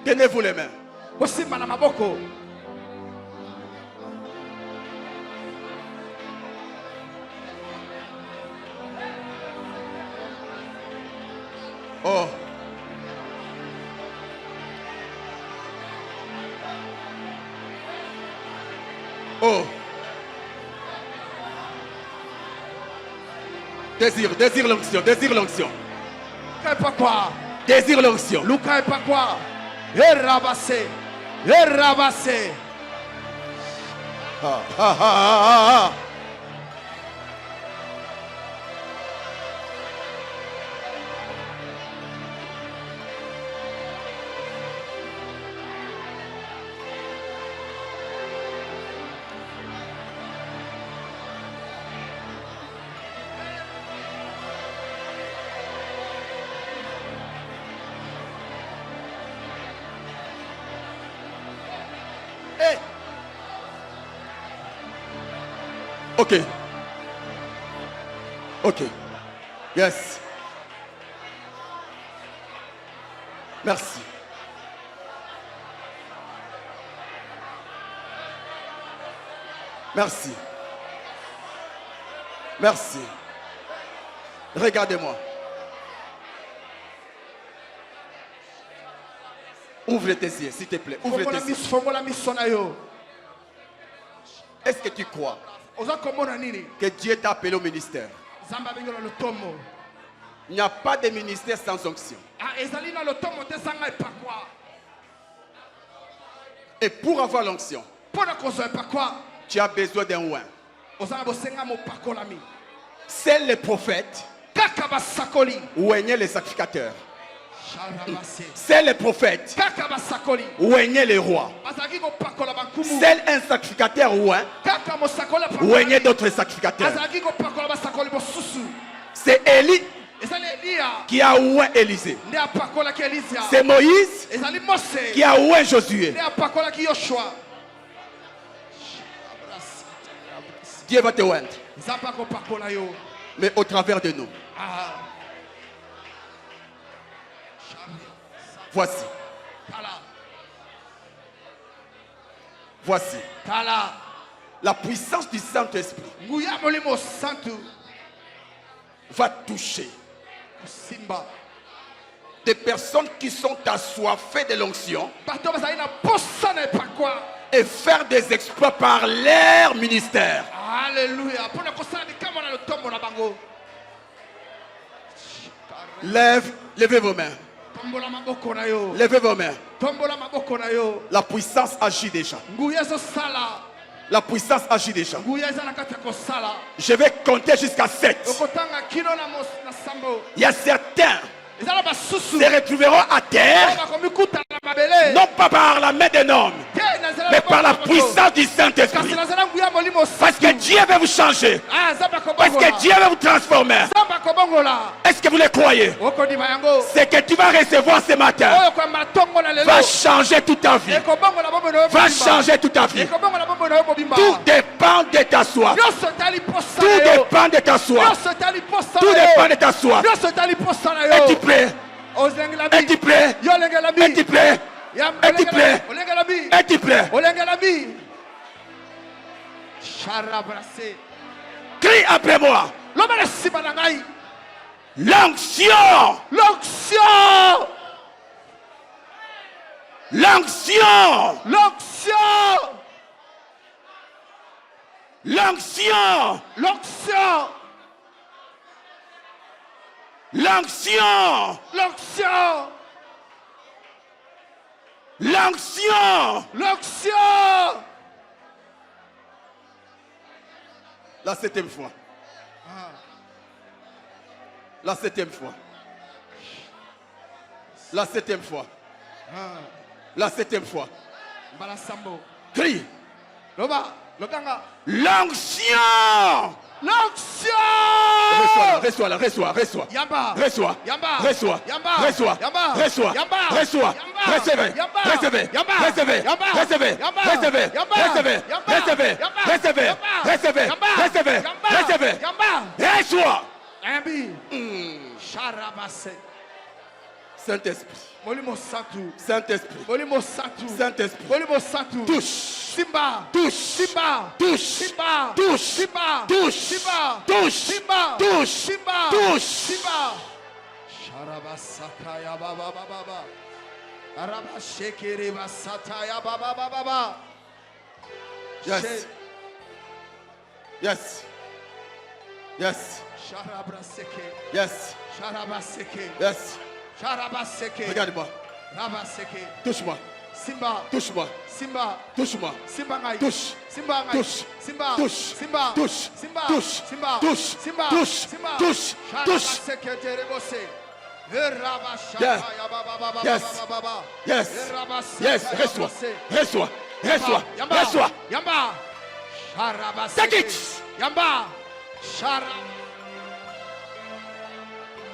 Tenez-vous les mains. Oh. Oh. Désire l'onction, désire l'onction. Désire l'onction. Ah. Hey. Ok. Ok. Yes. Merci. Merci. Merci. Regardez-moi. Ouvre tes yeux, s'il te plaît. Ouvre tes yeux. Est-ce que tu crois que Dieu t'a appelé au ministère? Il n'y a pas de ministère sans onction. Et pour avoir l'onction, tu as besoin d'un oin. C'est les prophètes oignaient les sacrificateurs. C'est les prophètes oignaient les rois. Seul un sacrificateur oint oignait d'autres sacrificateurs. C'est Élie qui a oint Élisée. C'est Moïse qui a oint Josué. Dieu va te oindre, mais au travers de nous. Voici. Voici. La puissance du Saint-Esprit va toucher des personnes qui sont assoiffées de l'onction et faire des exploits par leur ministère. Alléluia. Levez vos mains. Levez vos mains. La puissance agit déjà. La puissance agit déjà. Je vais compter jusqu'à 7. Il y a certains qui se retrouveront à terre, non pas par la main d'un homme, mais par la puissance du Saint-Esprit. Parce que Dieu va vous changer. Parce que Dieu va vous transformer. Est-ce que vous le croyez? Ce que tu vas recevoir ce matin va changer toute ta vie. Va changer toute ta vie. Tout dépend de ta soif. Tout dépend de ta soif. Tout dépend de ta soif. Es-tu prêt? Es-tu prêt? Es-tu prêt? Es-tu prêt? Es-tu prêt? Crie après moi. L'onction. L'onction. L'onction. L'onction. L'onction. L'onction. L'onction. L'onction. L'onction. L'onction. La 7e fois. La 7e fois. La 7e fois. La 7e fois. Crie. L'onction. L'onction. Reçois-la, reçois. Yamba. Reçois. Yamba. Reçois. Yamba. Reçois. Yamba. Reçois. Yamba. Reçois. Yamba. Recevez. Yamba. Recevez. Yamba. Recevez. Yamba. Recevez. Yamba. Recevez. Yamba. Recevez. Yamba. Recevez. Yamba. Recevez. Yamba. Recevez. Yamba. Recevez. Yamba. Recevez. Yamba. Reçois. Ambi. Charabase. Saint-Esprit. Molimo Santu. Saint-Esprit. Molimo Santu. Saint-Esprit. Molimo Santu. Touche. Simba. Touche. Simba. Touche. Simba. Touche. Simba. Touche. Simba. Touche. Simba. Touche. Simba. Touche. Simba. Charabasakaya baba baba. Arabashekere basataya baba baba. Yes. Yes. Yes. Sharabraseke. Yes. Sharabaseke. Yes. Sharabaseke. Regarde-moi. Rabaseke. Touche-moi. Simba. Touche-moi. Simba. Touche-moi. Simba ngai. Touche. Simba ngai. Touche. Simba. Touche. Simba. Touche. Simba. Touche. Simba. Touche. Simba. Touche. Simba. Touche. Touche. Sharabaseke terebose. Verabashaka Yes. ya baba baba Yes. baba baba. Yes. Verabasaka Yes. ya Reçois. bose. Reçois. Reçois. Yamba. Reçois. Yamba. Sharabaseke. Take it. Yamba. Shara.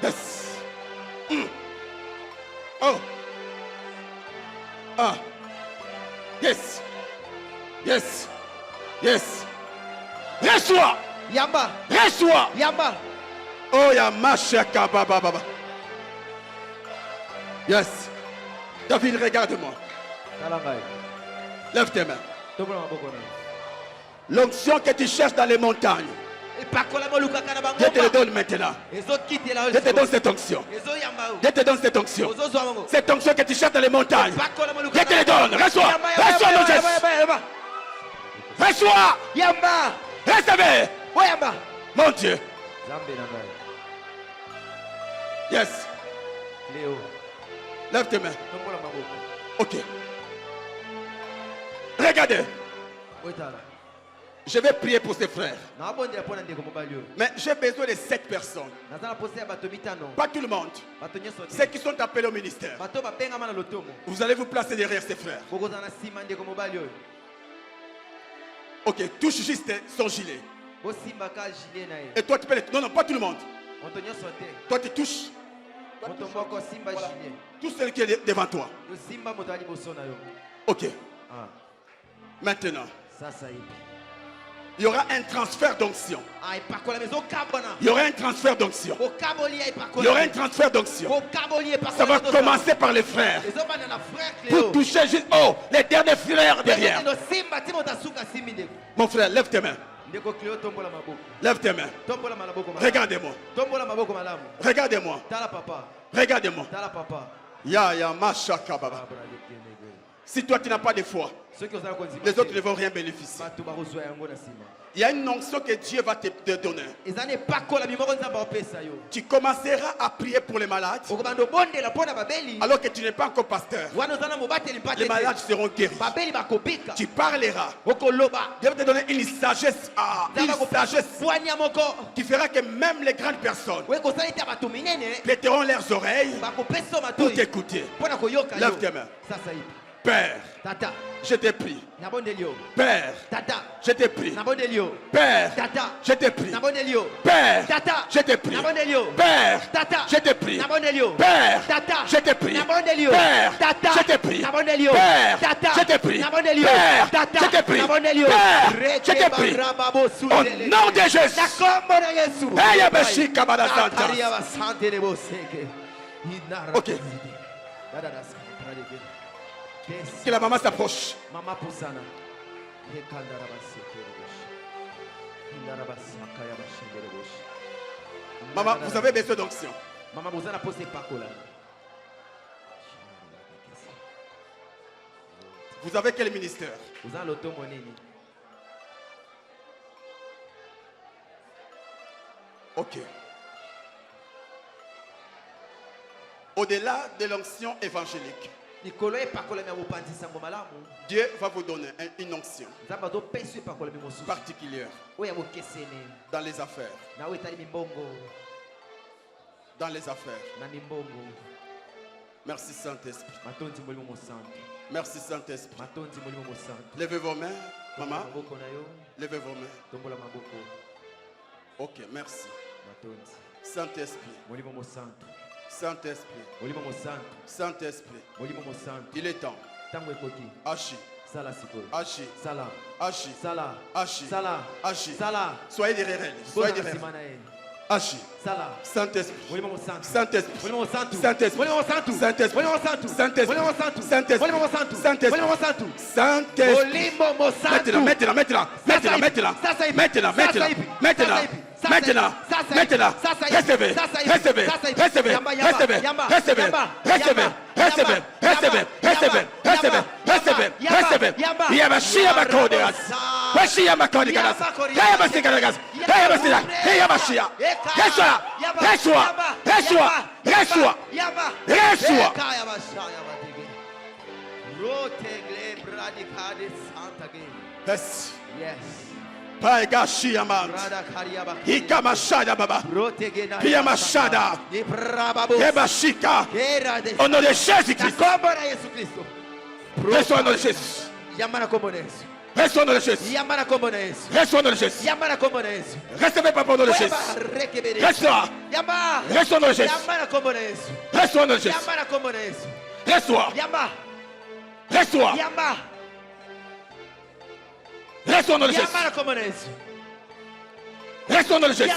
Yes. Oh. Ah. Yes. Yes. Yes. Reçois. Yamba. Reçois. Yamba. Oh, ya machaka baba baba. Yes. David, regarde-moi. Lève tes mains. L'onction que tu cherches dans les montagnes, je te le donne maintenant. Je te donne cette onction. Je te donne cette onction. Cette onction que tu cherches dans les montagnes, je te le donne. Reçois. Reçois mon Jésus. Reçois. Recevez. Mon Dieu. Yes. Lève tes mains. Ok. Regardez. Je vais prier pour ces frères. Mais j'ai besoin de 7 personnes. Pas tout le monde. Ceux qui sont appelés au ministère. Vous allez vous placer derrière ces frères. Ok, touche juste son gilet. Et toi tu peux les... Non, non, pas tout le monde. Toi tu touches. Voilà. Tout celui qui est devant toi. Ok. Maintenant. Il y aura un transfert d'onction. Il y aura un transfert d'onction. Il y aura un transfert d'onction. Ça va commencer par les frères. Pour toucher juste les derniers frères derrière. Mon frère, lève tes mains. Lève tes mains. Regardez-moi. Regardez-moi. Regardez-moi. Ya mashaka baba. Si toi tu n'as pas de foi, les autres ne vont rien bénéficier. Il y a une onction que Dieu va te donner. Tu commenceras à prier pour les malades alors que tu n'es pas encore pasteur. Les malades seront guéris. Tu parleras. Dieu va te donner une sagesse qui fera que même les grandes personnes prêteront leurs oreilles pour t'écouter. Lève tes mains. Père, je te prie. Père, je te prie. Père, je te prie. Père, je te prie. Père, je te prie. Père, je te prie. Père, je te prie. Père, je te prie. Père, je te prie. Père, je te prie. Au nom de Jésus. Ok. Que la maman s'approche. Maman, vous avez besoin d'onction. Vous avez quel ministère? Ok. Au-delà de l'onction évangélique, Dieu va vous donner une onction particulière dans les affaires. Dans les affaires. Merci Saint-Esprit. Merci Saint-Esprit. Levez vos mains, maman. Levez vos mains. Ok, merci. Saint-Esprit. Saint-Esprit. Saint-Esprit. Il est temps. Agis. Agis. Agis. Agis. Agis. Soyez derrière elle. Soyez derrière elle. Agis. Saint-Esprit. Saint-Esprit. Saint-Esprit. Saint-Esprit. Saint-Esprit. Saint-Esprit. Saint-Esprit. Maintenant, recevez, recevez, recevez, recevez, recevez, recevez, recevez, recevez, recevez, recevez, recevez, recevez. Yamashia Makodeas. Washia Makodeas. Yamasikas. Yamasikas. Yamashia. Reçois, reçois, reçois, reçois, reçois. Yes. Yes. Paigashi Amant. Ikamashada Baba. Piamashada. Ebashika. Au nom de Jésus-Christ. Reçois au nom de Jésus. Reçois au nom de Jésus. Reçois au nom de Jésus. Recevez pas au nom de Jésus. Reçois. Reçois au nom de Jésus. Reçois au nom de Jésus. Reçois. Reçois. Reçois au nom de Jésus. Reçois au nom de Jésus.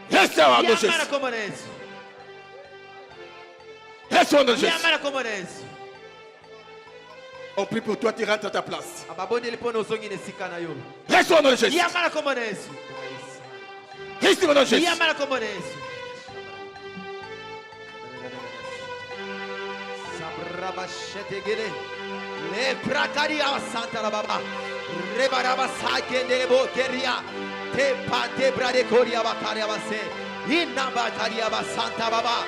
Reçois au nom de Jésus. Reçois au nom de Jésus. On prie pour toi, tu rentres à ta place. ababondeli mpo na ozongi na esika na yo. Reçois au nom de Jésus. Yamba na kombo na Yesu. Reçois au nom de Jésus. Yamba na kombo na Yesu. Sabraba shetegele. Le prakari asanta la baba. Rebaraba sakende bo keria. Te pate brade koria bakari abase. Inna bakari abasanta baba.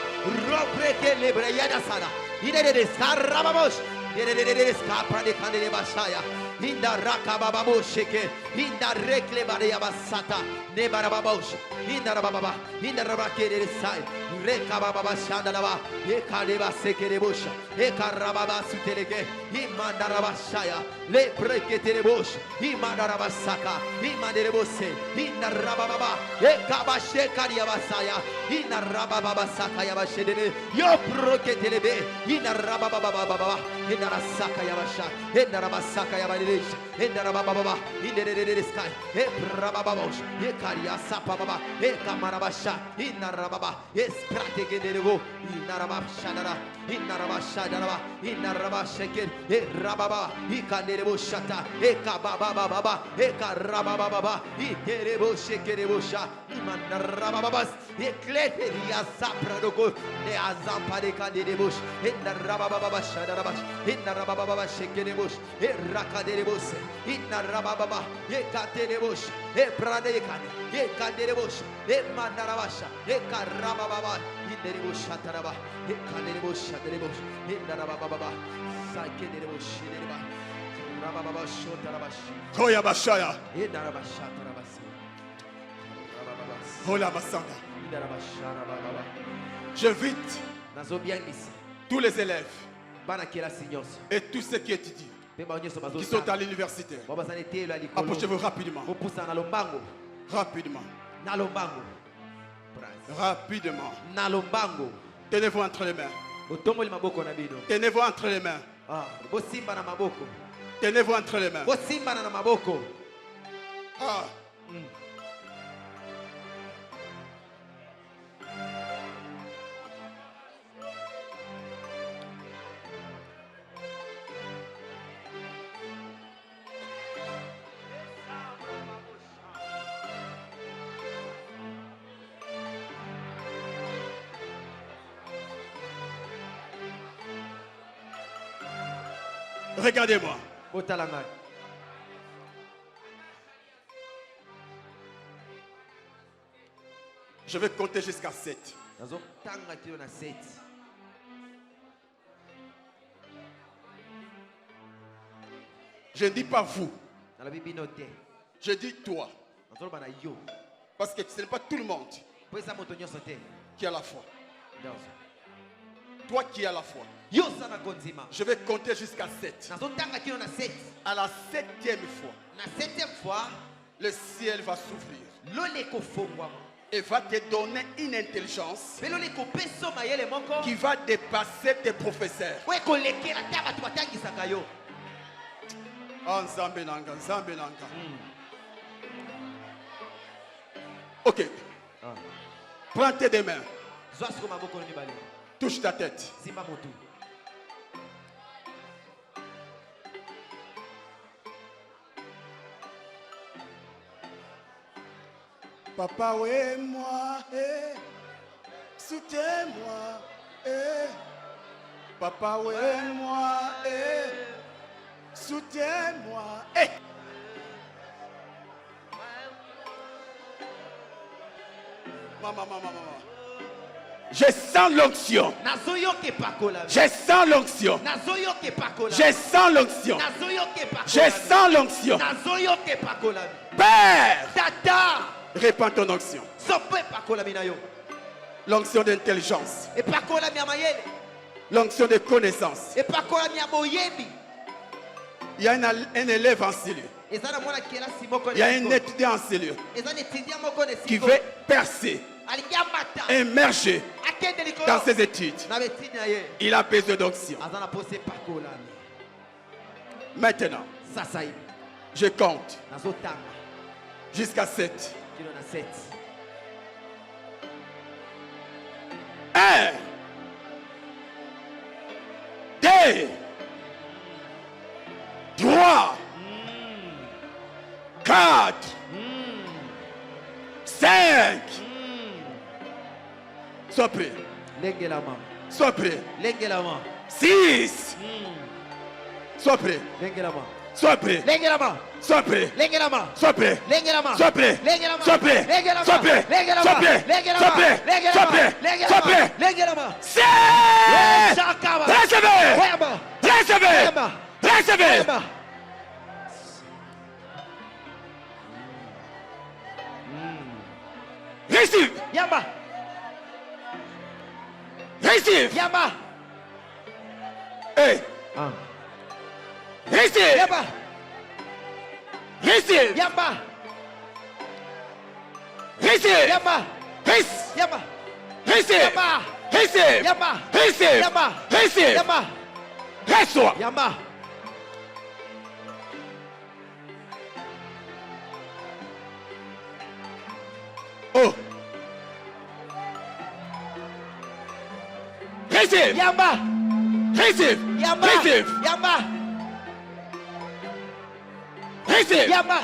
Ropreke lebre yana sana. Ine de sarabamos. Ine skapra de kande basaya. Inda rakababo sheke. Inda rekle bare abasata. Ne barababos. Inda rababa. Inda rabake de sai. Rekababa shandalaba. Ekaleba sekerebosha. Ekarababa suteleke. Imanda rabashaya. Le preketerebosha. Imanda rabasaka. Imanderebose. Inda rababa. Ekabashe kariabasaya. Inda rababa saka yabashedene. Yo proketelebe. Inda rababa. Inda rasaka yabasha. Inda rabasaka yabadish. Inda rababa. Inda de sky. Ebrababos. Ekaria sapa baba. Ekamarabasha. Inda rababa. Prategenerego, Inarabashanara, Inarabashanara, Inarabashaker, Rababa, Ikanerebo Shata, Ekababa, Ekarababa, Iterebo Shekerebosha, Imanarababas, Ekleteria Sapradogo, the Azampareka de Bush, Inarababa Shadarabash, Inarababa Shekerebush, Erakaderebos, Inarababa, Ekaterebush, Epradekan, Ekaderebush, Emanarabasha, Ekarababa, Inderibushataraba, Ekanerebushaterebus, Indarababa, Sakerebush, Rababa Shotarabash, Koya Bashaya. Indarabashatarabas, Hola Masanda. Indarabasharababa. J'invite Nazobiangisi, tous les élèves Banakela Signos, et tous ceux qui étudient, qui sont à l'université. Approchez-vous Approchez-vous rapidement. Rapidement. Rapidement. Tenez-vous entre les mains. Tenez-vous entre les mains. Tenez-vous entre les mains. Ah. Regardez-moi. Je vais compter jusqu'à 7. Je ne dis pas vous. Je dis toi. Parce que ce n'est pas tout le monde qui a la foi. Toi qui as la foi. Je vais compter jusqu'à 7. À la 7e fois, le ciel va s'ouvrir et va te donner une intelligence qui va dépasser tes professeurs. Oh, Nzambe nanga, Nzambe nanga. Ok. Prends tes deux mains. Touche ta tête. Papa, ouais, moi, soutiens-moi, Papa, ouais, moi, soutiens-moi, Maman. Je sens l'onction. Je sens l'onction. Je sens l'onction. Je sens l'onction. Père, répands ton onction. L'onction d'intelligence. L'onction de connaissance. Il y a un élève en cellule. Il y a un étudiant en cellule qui veut percer, émerger dans ses études. Il a besoin d'onction. Maintenant, je compte jusqu'à 7. 1, 2, 4, 5. Sois prêt. Lengelama. Sois prêt. Lengelama. 6. Sois prêt. Lengelama. Sois prêt. Lengelama. Sois prêt. Lengelama. Sois prêt. Lengelama. Sois prêt. Lengelama. Sois prêt. Lengelama. Sois prêt. Lengelama. Sois prêt. Lengelama. Sois prêt. Lengelama. Sois prêt. Lengelama. Sois prêt. Lengelama. 6. Shakaba. Recevez. Wema. Recevez. Wema. Recevez. Wema. Receive. Yamba. Receive. Yamba. Hey. Receive. Yamba. Receive. Yamba. Receive. Yamba. Receive. Yamba. Receive. Yamba. Receive. Yamba. Receive. Yamba. Receive. Yamba. Reçois. Yamba. Oh. Receive. Yamba. Receive. Yamba. Receive. Yamba. Receive. Yamba.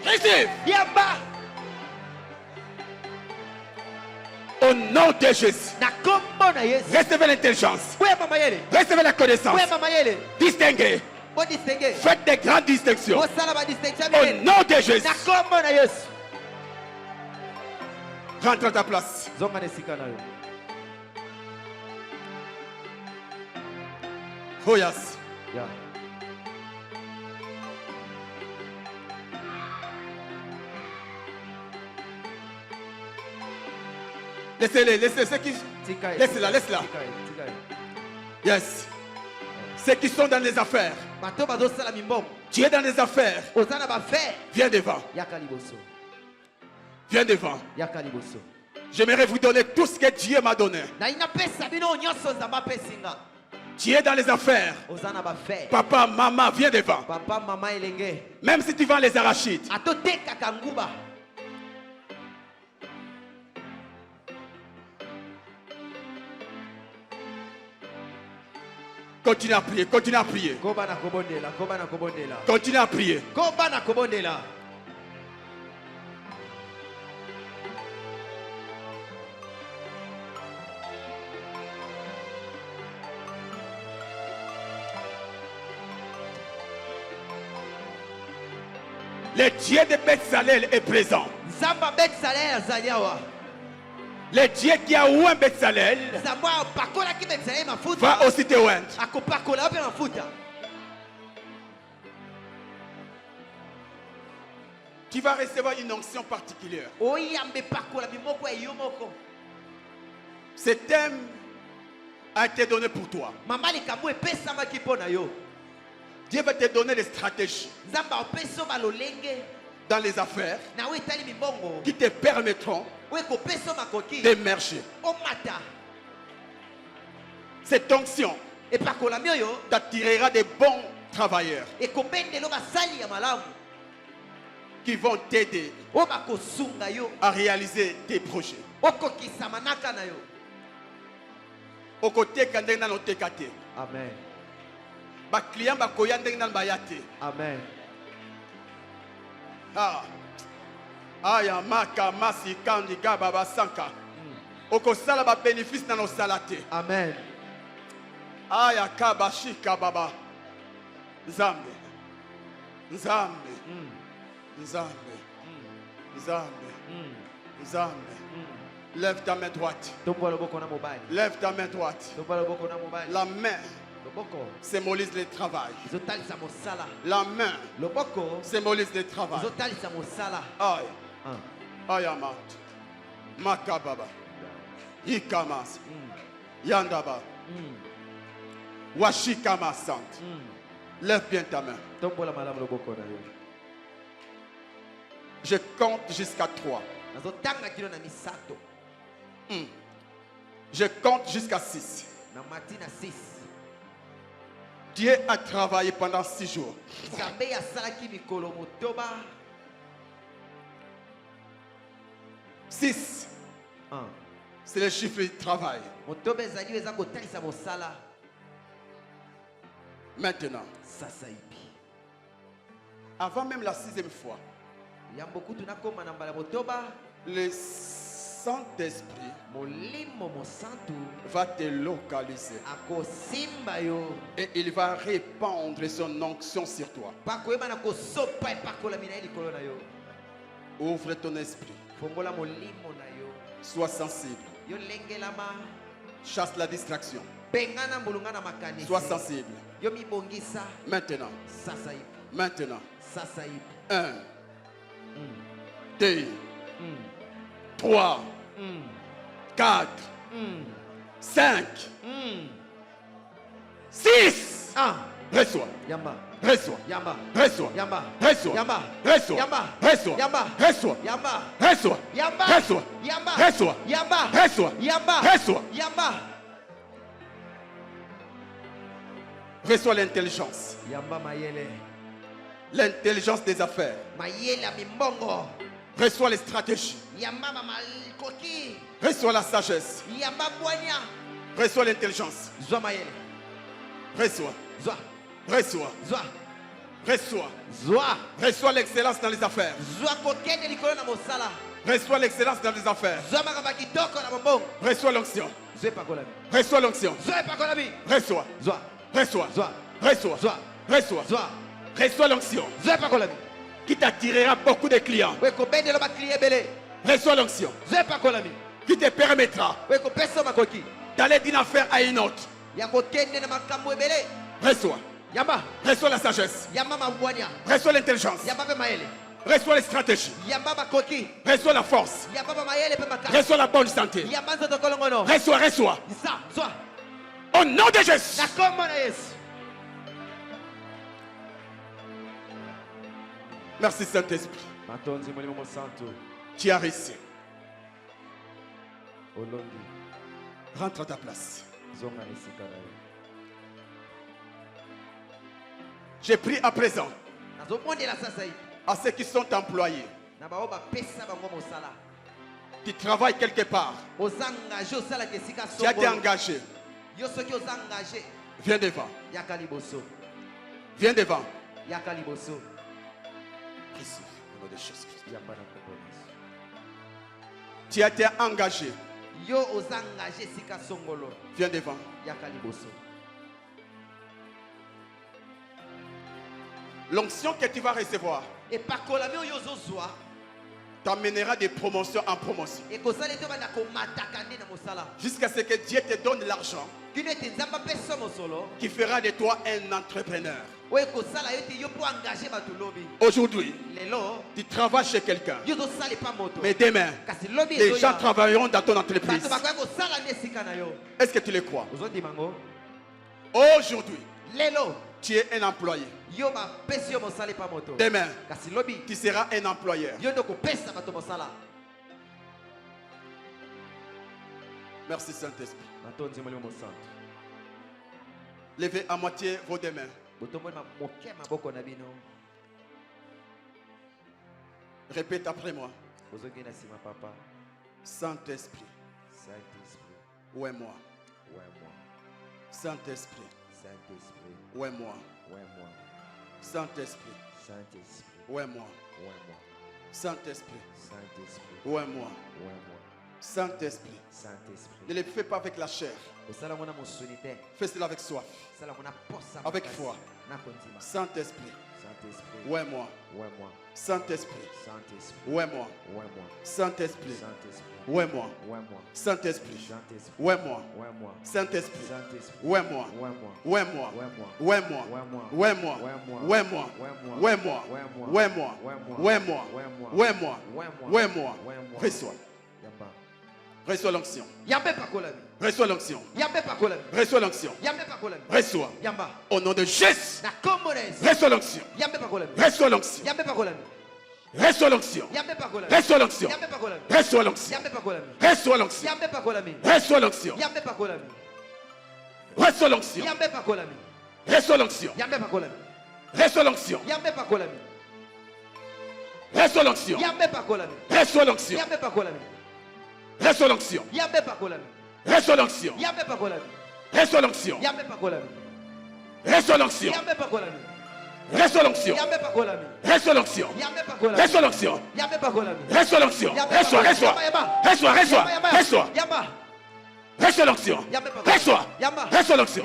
Receive. Yamba. Au nom de Jésus. Na kombo na Yesu. Recevez l'intelligence. Wema mayele. Recevez la connaissance. Wema mayele. Distinguez. Bo distingue. Faites des grandes distinctions. Bo sala ba distinction Au mayele. nom de Jésus. Na kombo na Yesu. Rentre à ta place. Zonga nesika na yo. Hoyas. Ya. Laissez-les, laissez ceux qui. Tika. Laisse-la, laisse-la. Tika. Yes. Ceux qui sont dans les affaires. Bato bazo sala mimbongo. Tu es dans les affaires. Ozana ba fait. Viens devant. Yaka liboso. Viens devant. Yaka liboso. J'aimerais vous donner tout ce que Dieu m'a donné. Na ina pesa bino nyonso nzamba pesinga. Tu es dans les affaires. Ozana ba fait. Papa, maman, viens devant. Papa, maman elenge. Même si tu vends les arachides. Ato teka kanguba. Continue à prier, continue à prier. Koba na kobondela, koba na kobondela. Continue à prier. Koba na kobondela. Le Dieu de Bethsalel est présent. Zamba Betsalel azaliawa. Le Dieu qui a oint Bethsalel Zamba pakola ki Betsalel mafuta. va aussi te oindre. Akopakola pe mafuta. Tu vas recevoir une onction particulière. Oyambe pakola bimoko ya yomoko. Ce thème a été donné pour toi. Mama likambo epesa maki pona yo. Dieu va te donner des stratégies Zamba opeso balolenge dans les affaires na we tali mimbongo. qui te permettront We ko peso makoki. d'émerger. Omata. Cette onction E pakola mioyo t'attirera des bons travailleurs e kobendelo basali ya malamu. qui vont t'aider O bakosunga yo. à réaliser tes projets. Okokisa manaka na yo. Au côté quand on a te. Amen. Ba client ba koya ndenge na ba yate. Amen. Ah. Aya maka masi kandi ga baba sanka. Oko sala ba bénéfice na no salate. Amen. Aya ka ba shika baba. Nzambe. Nzambe. Nzambe. Nzambe. Nzambe. Lève ta main droite. Tombola boko na mobali. Lève ta main droite. Tombola boko na mobali. La main Loboko. symbolise le travail. Zotalisa mosala. La main Loboko. symbolise le travail. Zotalisa mosala. Aïe. Ah. Ayamat. Makababa. Ikamas. Yandaba. Washikama sant. Lève bien ta main. Tombola malamu loboko na yo. Je compte jusqu'à 3. Nazotanga kilo na misato. Je compte jusqu'à 6. Na matina 6. Dieu a travaillé pendant 6 jours. Nzambe asalaki mikolo motoba. 6. 1. C'est le chiffre du travail. Motoba ezali eza kotalisa mosala. Maintenant, Sasa ipi. avant même la 6e fois, Yambo kutu nakoma na mbala motoba. le Saint-Esprit Molimo mosantu va te localiser. akosimba yo. Et il va répandre son onction sur toi. Pakoyeba na kosopa epakola mina likolo na yo. Ouvre ton esprit. Fongola molimo na yo. Sois sensible. Yo lengelama. Chasse la distraction. Pengana mbulungana makanisi. Sois sensible. Yo mibongisa. Maintenant. Sasa ipi. Maintenant. Sasa ipi. 1, 2, 3, 4, 5, 6. Reçois. Yamba. Reçois. Yamba. Reçois. Yamba. Reçois. Yamba. Reçois. Yamba. Reçois. Yamba. Reçois. Yamba. Reçois. Yamba. Reçois. Yamba. Reçois. Yamba. Reçois. Yamba. Reçois. Yamba. Reçois l'intelligence. Yamba mayele. L'intelligence des affaires. Mayele ya mimbongo. Reçois les stratégies. Yamba malikoki. Reçois la sagesse. Yamba bwanya. Reçois l'intelligence. Zwa mayele. Reçois. Zwa. Reçois. Zwa. Reçois. Zwa. Reçois l'excellence dans les affaires. Zwa kokende likolo na mosala. Reçois l'excellence dans les affaires. Zwa makamba kitoko na mbongo. Reçois l'onction. Zwa pakola mi. Reçois l'onction. Zwa pakola mi. Reçois. Zwa. Reçois. Zwa. Reçois. Zwa. Reçois. Zwa. Reçois l'onction Zwa pakola mi. qui t'attirera beaucoup de clients. We kobende lo bakliye bele. Reçois l'onction Zwa pakola mi. qui te permettra We kopesa makoki. d'aller d'une affaire à une autre. Ya kokende na makambo ebele. Reçois. Yamba. Reçois la sagesse. Yamba mabwanya. Reçois l'intelligence. Yamba pe mayele. Reçois les stratégies. Yamba makoki. Reçois la force. Yamba pa mayele pe makasi. Reçois la bonne santé. Yamba nzoto kolongono. Reçois, reçois. Isa. Zwa. Au nom de Jésus. Na kombo na Yesu. Merci Saint-Esprit. Matonzi mulimo mosantu. Tu as réussi. Olondi. Rentre à ta place. Zonga nesika na yo. J'ai pris à présent Nazomondela sasa hivi. à ceux qui sont employés, Na bao bapesa bango mosala. qui travaillent quelque part. Oza engagé osala kesika Tu as été songo. engagé. Yo soki oza engagé. Viens devant. Yaka liboso. Viens devant. Yaka liboso. Récite au nom de Jésus-Christ. Yamba na kombo na Yesu. Tu as été engagé. Yo oza engagé sika songolo. Viens devant. Yaka liboso. L'onction que tu vas recevoir Et pakolami oyo ozozwa. t'amènera de promotion en promotion. Et kosala ete bana komataka nde na mosala. Jusqu'à ce que Dieu te donne l'argent Kino ete nzambe apesa mosolo. qui fera de toi un entrepreneur. Oyo kosala yo ete yo po engagé bato lobi. Aujourd'hui, Lelo. tu travailles chez quelqu'un. Yo ozosala epa moto. Mais demain, Kasi lobi les gens ezoya. travailleront dans ton entreprise. Bato bakoya kosala nde esika na yo. Est-ce que tu le crois? Ozondima ngo. Aujourd'hui, Lelo. tu es un employé. Yo bapesi yo mosala epa moto. Demain, Kasi lobi. tu seras un employeur. Yo ndo kopesa bato mosala. Merci Saint-Esprit. Matonzi mulimo mosantu. Levez à moitié vos deux mains. Botomboli moke maboko na bino. Répète après moi. Ozongi na sima papa. Saint-Esprit, Saint-Esprit. où est moi? Ouais moi. Saint-Esprit, Saint-Esprit. où est moi? Ouais moi. Saint-Esprit, Saint-Esprit. où est moi? Ouais moi. Saint-Esprit, Saint-Esprit. où est moi? Ouais moi. Saint-Esprit, ne Saint-Esprit. le fais pas avec la chair. Osala mona mosuni te. Fais cela avec soif. Sala mona posa. Avec makasi. foi. Na kontima. Saint-Esprit, Saint-Esprit. où est moi? Ouais moi. Saint-Esprit, Saint-Esprit. où est moi? Ouais moi. Saint-Esprit, Saint-Esprit. où est moi? Ouais moi. Saint-Esprit, Saint-Esprit. où est moi? Ouais moi. Saint-Esprit, Saint-Esprit. où est moi? Ouais moi. Où est moi? Ouais moi. Où est moi? Ouais moi. Où est moi? Ouais moi. Où est moi? Où est moi? Où est moi? Où est moi? Où est moi? Où est moi? Reçois. Yamba. Reçois l'onction. Yambe pakolami. Reçois l'onction. Yambe pakolami. Reçois l'onction. Yambe pakolami. Reçois. Yamba. Au nom de Jésus. Na kombo na Yesu. Reçois l'onction. Yambe pakolami. Reçois l'onction. Yambe pakolami. Reçois l'onction. Reçois l'onction. Reçois l'onction. Reçois l'onction. Reçois l'onction. Reçois l'onction. Reçois l'onction. Reçois l'onction. Reçois l'onction. Reçois l'onction. Reçois l'onction. Reçois l'onction. Reçois l'onction. Reçois l'onction. Reçois l'onction. Reçois l'onction. Reçois l'onction. Reçois l'onction. Reçois, reçois. Reçois, reçois. Reçois. Reçois l'onction. Reçois. Reçois l'onction.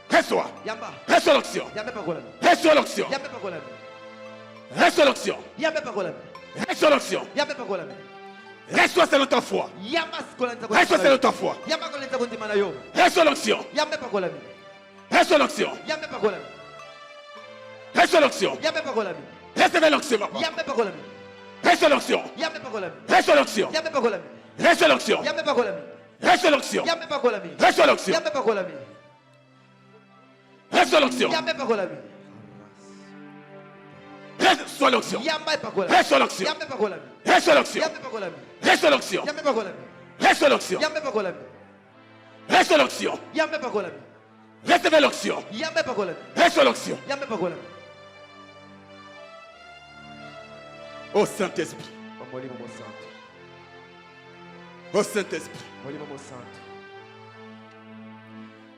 Reçois. Reçois l'onction. Reçois l'onction. Reçois l'onction. Reçois l'onction. Reçois selon ta foi. Reçois selon ta foi. Reçois l'onction. Reçois l'onction. Reçois l'onction. Recevez l'onction, papa. Reçois l'onction. Reçois l'onction. Reçois l'onction. Reçois l'onction. Reçois l'onction. Reçois l'onction. Reçois l'onction. Reçois l'onction. Reçois l'onction. Reçois l'onction. Reçois l'onction. Reçois l'onction. Recevez l'onction. Reçois l'onction. Ô Saint-Esprit. Ô Saint-Esprit.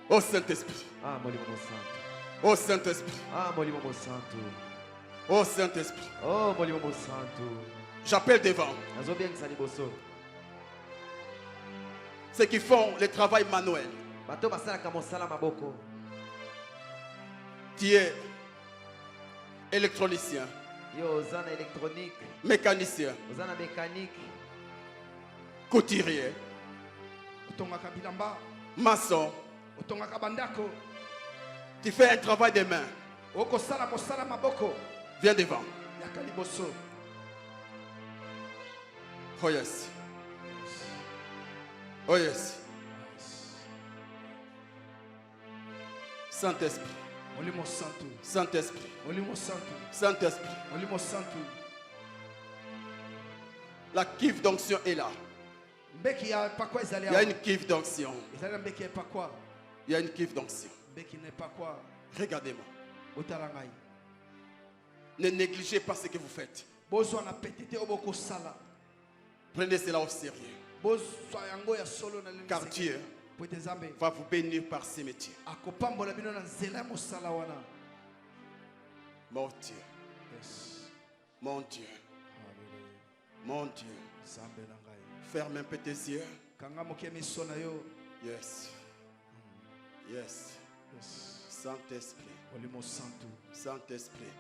Ô Saint-Esprit. Ô Saint-Esprit. Ô Saint-Esprit. J'appelle devant ceux qui font le travail manuel. Tu es électronicien, mécanicien, couturier, maçon. Tu fais un travail de main. Viens devant. Oh yes. Oh yes. Saint-Esprit. Saint-Esprit. Saint-Esprit. La cuve d'onction est là. Il y a une cuve d'onction. Il y a une cuve d'onction. Regardez-moi. Ne négligez pas ce que vous faites. Prenez cela au sérieux. Car Dieu va vous bénir par ces métiers. Mon Dieu. Mon Dieu. Mon Dieu. Ferme un peu tes yeux. Yes. Yes. Saint-Esprit. Saint-Esprit.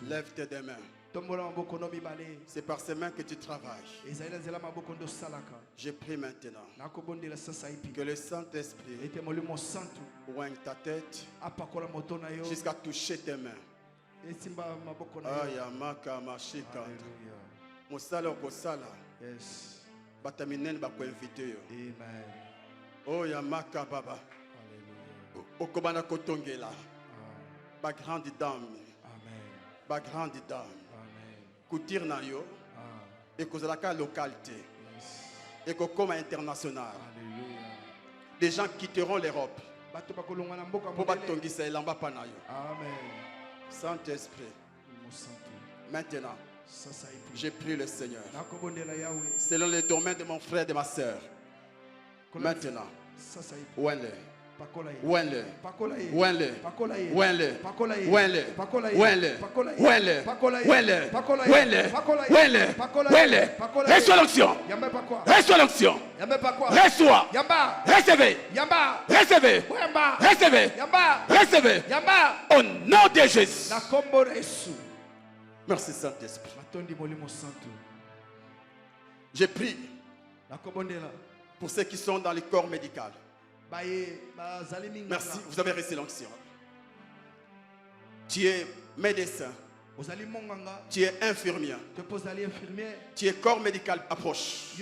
Lève tes deux mains. C'est par ces mains que tu travailles. Je prie maintenant que le Saint-Esprit oigne ta tête jusqu'à toucher tes mains. Ayamaka mashika. Musala okosala. Bataminen bako invité yo. Amen. Oh yamaka baba. Okobana kotongela. Ba grande dame. Amen. Ba grande dame. Coutir na yo et kozalaka localité et kokoma international. Des gens quitteront l'Europe pour batongisa elamba pa na yo. Amen. Saint-Esprit, maintenant j'ai prié le Seigneur selon le domaine de mon frère et de ma soeur. Maintenant, ouenle. Ouenle, ouenle, ouenle, ouenle, ouenle, ouenle, ouenle, ouenle. Reçois l'onction. Reçois l'onction. Reçois. Recevez. Recevez. Recevez. Recevez. Au nom de Jésus. Merci Saint-Esprit. Je prie pour ceux qui sont dans le corps médical. Merci, vous avez reçu l'onction. Tu es médecin. Tu es infirmier. Tu es corps médical, approche.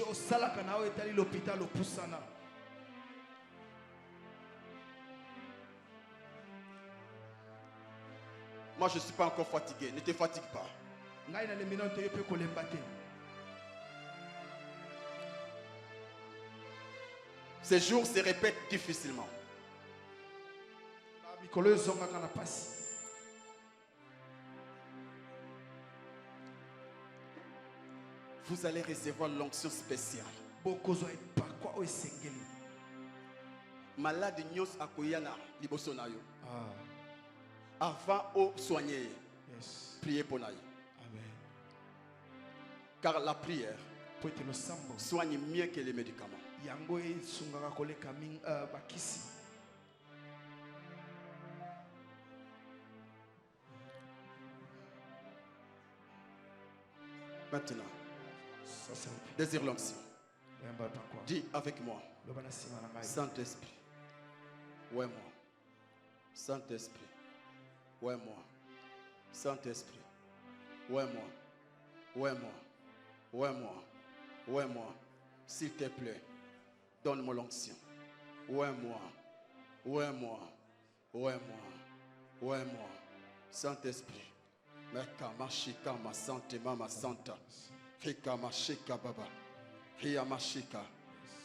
Moi, je ne suis pas encore fatigué. Ne te fatigue pas. Ces jours se répètent difficilement. Vous allez recevoir l'onction spéciale. Malade nyos akoyana liboso na yo. Avant de soigner, priez pour nous. Car la prière soigne mieux que les médicaments. Maintenant, désire l'onction. Dis avec moi, Saint-Esprit, ouais moi, Saint-Esprit, ouais moi, Saint-Esprit, ouais moi, ouais moi, ouais moi, ouais moi, s'il te plaît, donne-moi l'onction. Ouais moi, ouais moi, ouais moi, ouais moi, Saint-Esprit. Meka mashika ma sante mama santa. Hika mashika baba. Hiya mashika.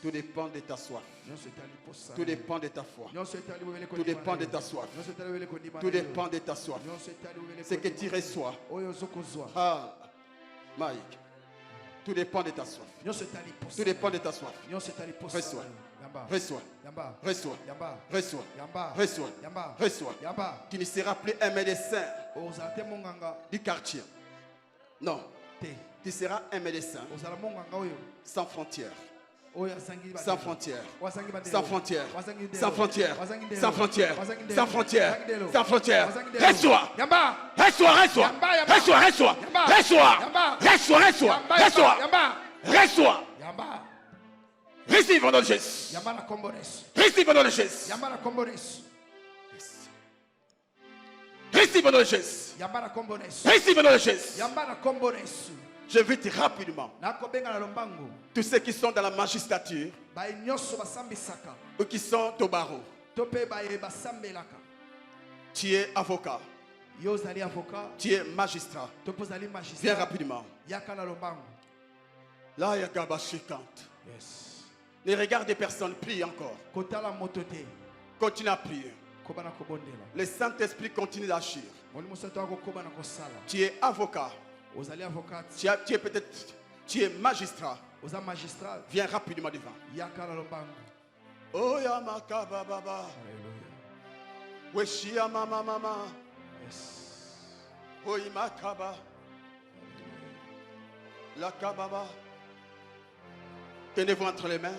Tout dépend de ta soif. Tout dépend de ta foi. Tout dépend de ta soif. Tout dépend de ta soif. Ce que tu reçois. Ah, Mike. Tout dépend de ta soif. Tout dépend de ta soif. Reçois. Reçois. Reçois. Reçois. Reçois. Reçois. Tu ne seras plus un médecin du quartier. Non. Tu seras un médecin sans frontières. Sans frontières. Sans frontières. Sans frontières. Sans frontières. Sans frontières. Sans frontières. Reçois. Reçois. Reçois. Reçois. Reçois. Reçois. Reçois. Reçois. Reçois. Reçois. Receive au nom de Jésus. Receive au nom de Jésus. Receive au nom de Jésus. Receive au nom de Jésus. J'invite rapidement tous ceux qui sont dans la magistrature ou qui sont au barreau. Tu es avocat. Tu es magistrat. Viens rapidement. Là, il y a Gabashikante. Ne regarde personne, prie encore. Continue à prier. Le Saint-Esprit continue d'agir. Tu es avocat. Tu es peut-être, tu es magistrat. Viens rapidement devant. Oh yamaka baba. Weshia mama mama. Oh imakaba. La kababa. Tenez-vous entre les mains.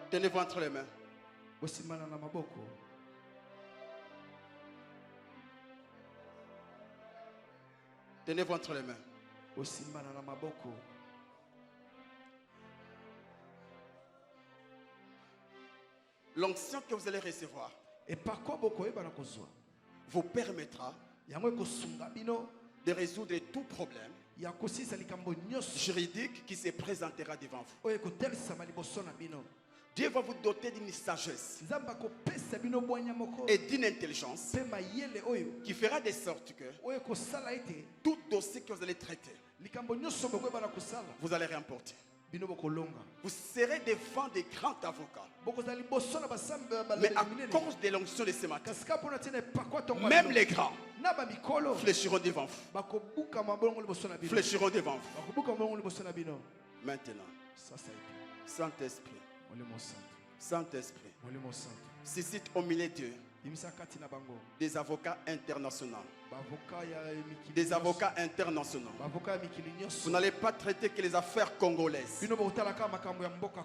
Tenez-vous entre les mains. Tenez-vous entre les mains. L'onction que vous allez recevoir vous permettra de résoudre tout problème juridique qui se présentera devant vous. Dieu va vous doter d'une sagesse et d'une intelligence qui fera de sorte que tout dossier que vous allez traiter, vous allez remporter. Vous serez devant des grands avocats. Mais à cause de l'onction de ce matin, même les grands fléchiront devant vous. Fléchiront devant vous. Maintenant, Saint-Esprit, Saint-Esprit, suscite au milieu d'eux des avocats internationaux. Des avocats internationaux. Vous n'allez pas traiter que les affaires congolaises.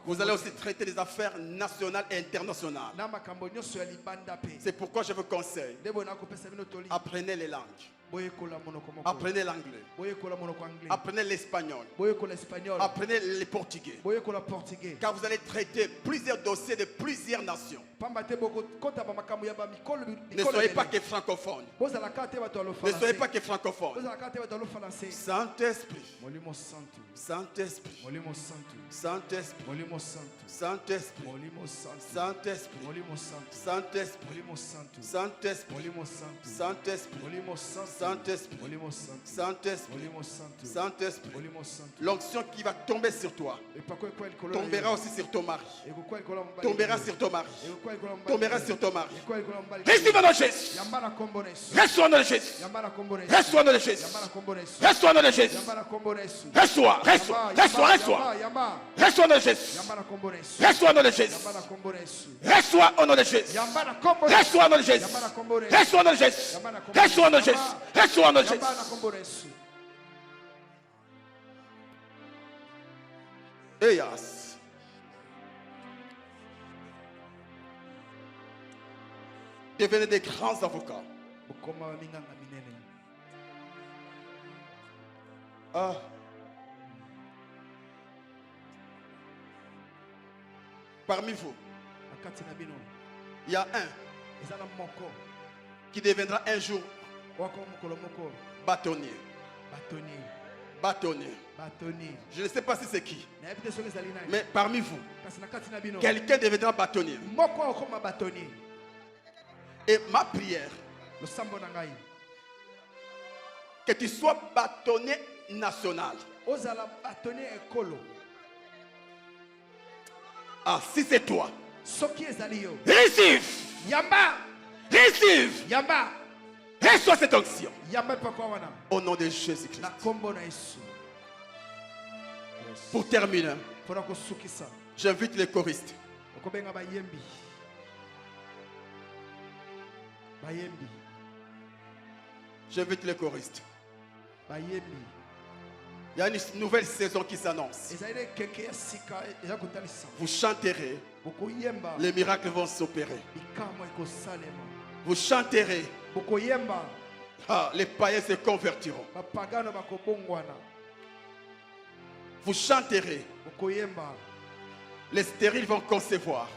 Vous allez aussi traiter les affaires nationales et internationales. C'est pourquoi je vous conseille, apprenez les langues. Apprenez l'anglais. Apprenez l'espagnol. Apprenez le portugais. Car vous allez traiter plusieurs dossiers de plusieurs nations. Ne soyez pas que francophone. Ne soyez pas que francophone. Saint-Esprit. Saint-Esprit. Saint-Esprit. Saint-Esprit. Saint-Esprit. Saint-Esprit. Saint-Esprit. Saint-Esprit. Saint-Esprit. Saint-Esprit. Saint-Esprit. L'onction qui va tomber sur toi tombera aussi sur ton mari. Tombera sur ton mari. Tombera sur ton mari. Reçois dans le Jésus. Reçois dans le Jésus. Reçois dans le Jésus. Reçois dans le Jésus. Reçois, reçois, reçois, reçois. Reçois dans le Jésus. Reçois dans le Jésus. Reçois au nom de Jésus. Reçois dans le Jésus. Reçois dans le Jésus. Reçois dans le Jésus. Reçois dans le Jésus. Eyas. Devenez des grands avocats. Ah. Parmi vous, il y a un qui deviendra un jour bâtonnier. Bâtonnier. Je ne sais pas si c'est qui. Mais parmi vous, quelqu'un deviendra bâtonnier. Et ma prière, que tu sois bâtonnier national. Ah, si c'est toi, receive. Receive. Reçois cette onction. Au nom de Jésus-Christ. Pour terminer, j'invite les choristes. J'invite les choristes. Il y a une nouvelle saison qui s'annonce. Vous chanterez. Les miracles vont s'opérer. Vous chanterez. Ah, les païens se convertiront. Vous chanterez. Les stériles vont concevoir.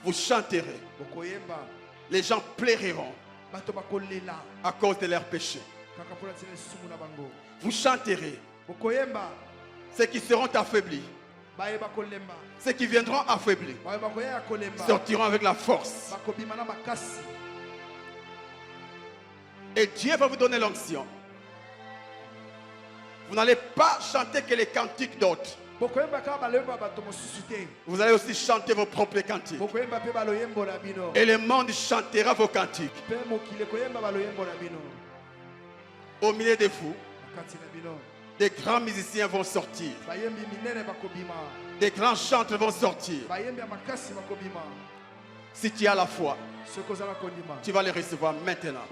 Vous chanterez. Les gens plairont à cause de leurs péchés. Vous chanterez. Ceux qui seront affaiblis, ceux qui viendront affaiblis, sortiront avec la force. Et Dieu va vous donner l'onction. Vous n'allez pas chanter que les cantiques d'autres. Vous allez aussi chanter vos propres cantiques. Et le monde chantera vos cantiques. Au milieu de vous, des grands musiciens vont sortir. Des grands chanteurs vont sortir. Si tu as la foi, tu vas les recevoir maintenant.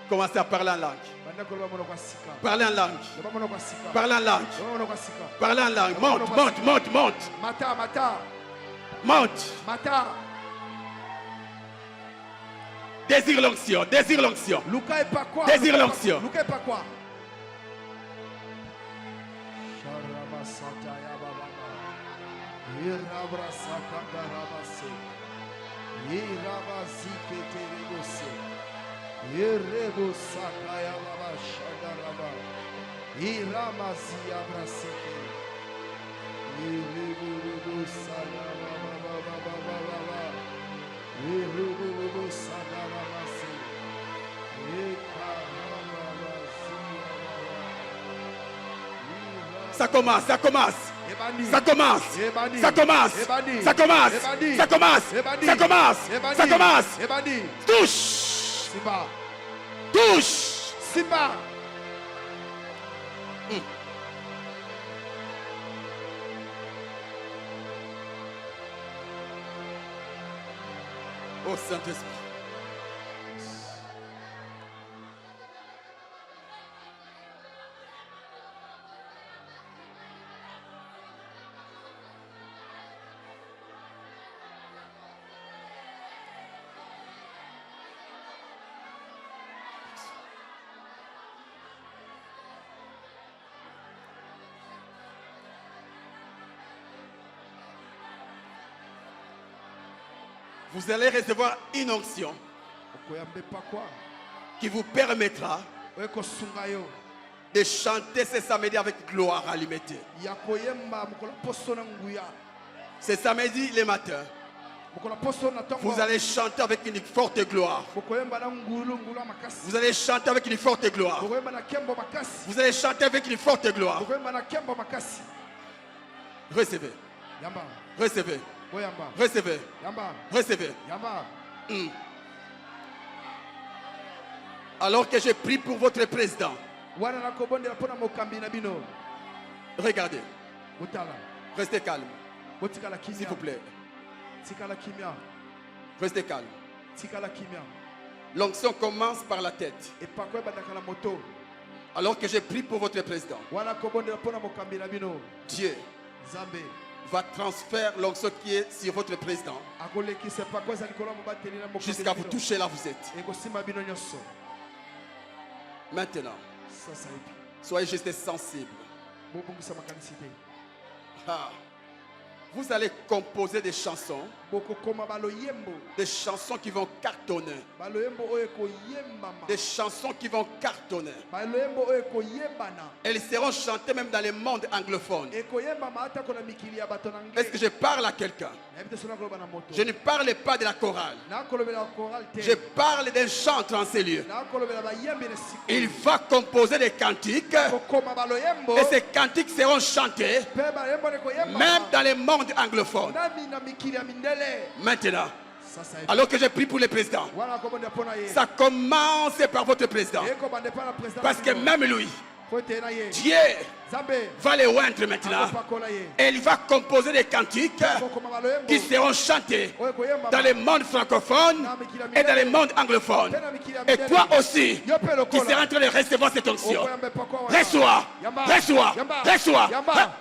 Commencez à parler en langue. Parlez en langue. Parlez en langue. Parlez en langue. Monte, monte, monte, monte. Monte. Désire l'onction. Désire l'onction. Désire l'onction. Irebo sakaya baba shadaraba. Iramazia braseke. Irebo sakaya baba baba baba. Irebo sadaraba se. Ça commence, ça commence. Ça commence. Ça commence. Ça commence. Ça commence. Ça commence. Ça commence. Touche. Siba. Touche. Siba. Ô Saint-Esprit. Vous allez recevoir une onction okoyambe pakwa qui vous permettra okosunga yo de chanter ce samedi avec gloire à l'imité. ya koyemba mokolo poso na nguya Ce samedi, le matin, mokolo poso na tongo vous allez chanter avec une forte gloire. okoyemba na ngulu makasi Vous allez chanter avec une forte gloire. okoyemba na kembo makasi Vous allez chanter avec une forte gloire. okoyemba na kembo makasi Recevez, yamba recevez, boyamba recevez, yamba recevez. yamba Alors que je prie pour votre président, wana na kobondela pona mokambi na bino regardez, botala restez calme, botikala s'il kimia vous plaît. tikala kimia Restez calme. tikala kimia L'onction commence par la tête. epako ebandaka na moto Alors que je prie pour votre président, wana kobondela pona mokambi na bino Dieu nzambe va transférer l'onction qui est sur votre président akolekisa epako eza likolo ya mobateli na mokambi jusqu'à na vous bino. toucher là où vous êtes. ekosimba bino nyonso Maintenant, sasa epi soyez juste sensibles. bobongisa makanisi te Ah. Vous allez composer des chansons bokokoma baloyembo qui vont cartonner. baloyembo oyo ekoyembama Des chansons qui vont cartonner. baloyembo oyo ekoyembana Elles seront chantées même dans les mondes anglophones. ekoyembama atako na mikili ya bato na Est-ce que je parle à quelqu'un? nayebi te so nakoloba na moto Je ne parle pas de la chorale. nakolobela choral Je te parle d'un chantre en ces lieux. nakolobela bayembi na siko Il va composer des cantiques kokoma baloyembo et ces cantiques seront chantés mpe balembo nekoyembama même dans les mondes anglophones. nami na mikili ya mindele Maintenant, sasa epi alors que je prie pour le président, wana kobonda mpona ye ça commence par votre président. ekobanda epa na président Parce que même lui, po ete na ye Dieu nzambe va le oindre maintenant. akopakola ye Et il va composer des cantiques kokoma baloyembo qui seront chantés oyo ekoyembama dans les mondes francophones et dans les mondes anglophones. mpe na mikili ya Et mindele toi aussi, yo mpe qui seras lokola en train de recevoir cette onction, okoyamba epako wana reçois, Yamba. reçois, Yamba. reçois, Yamba.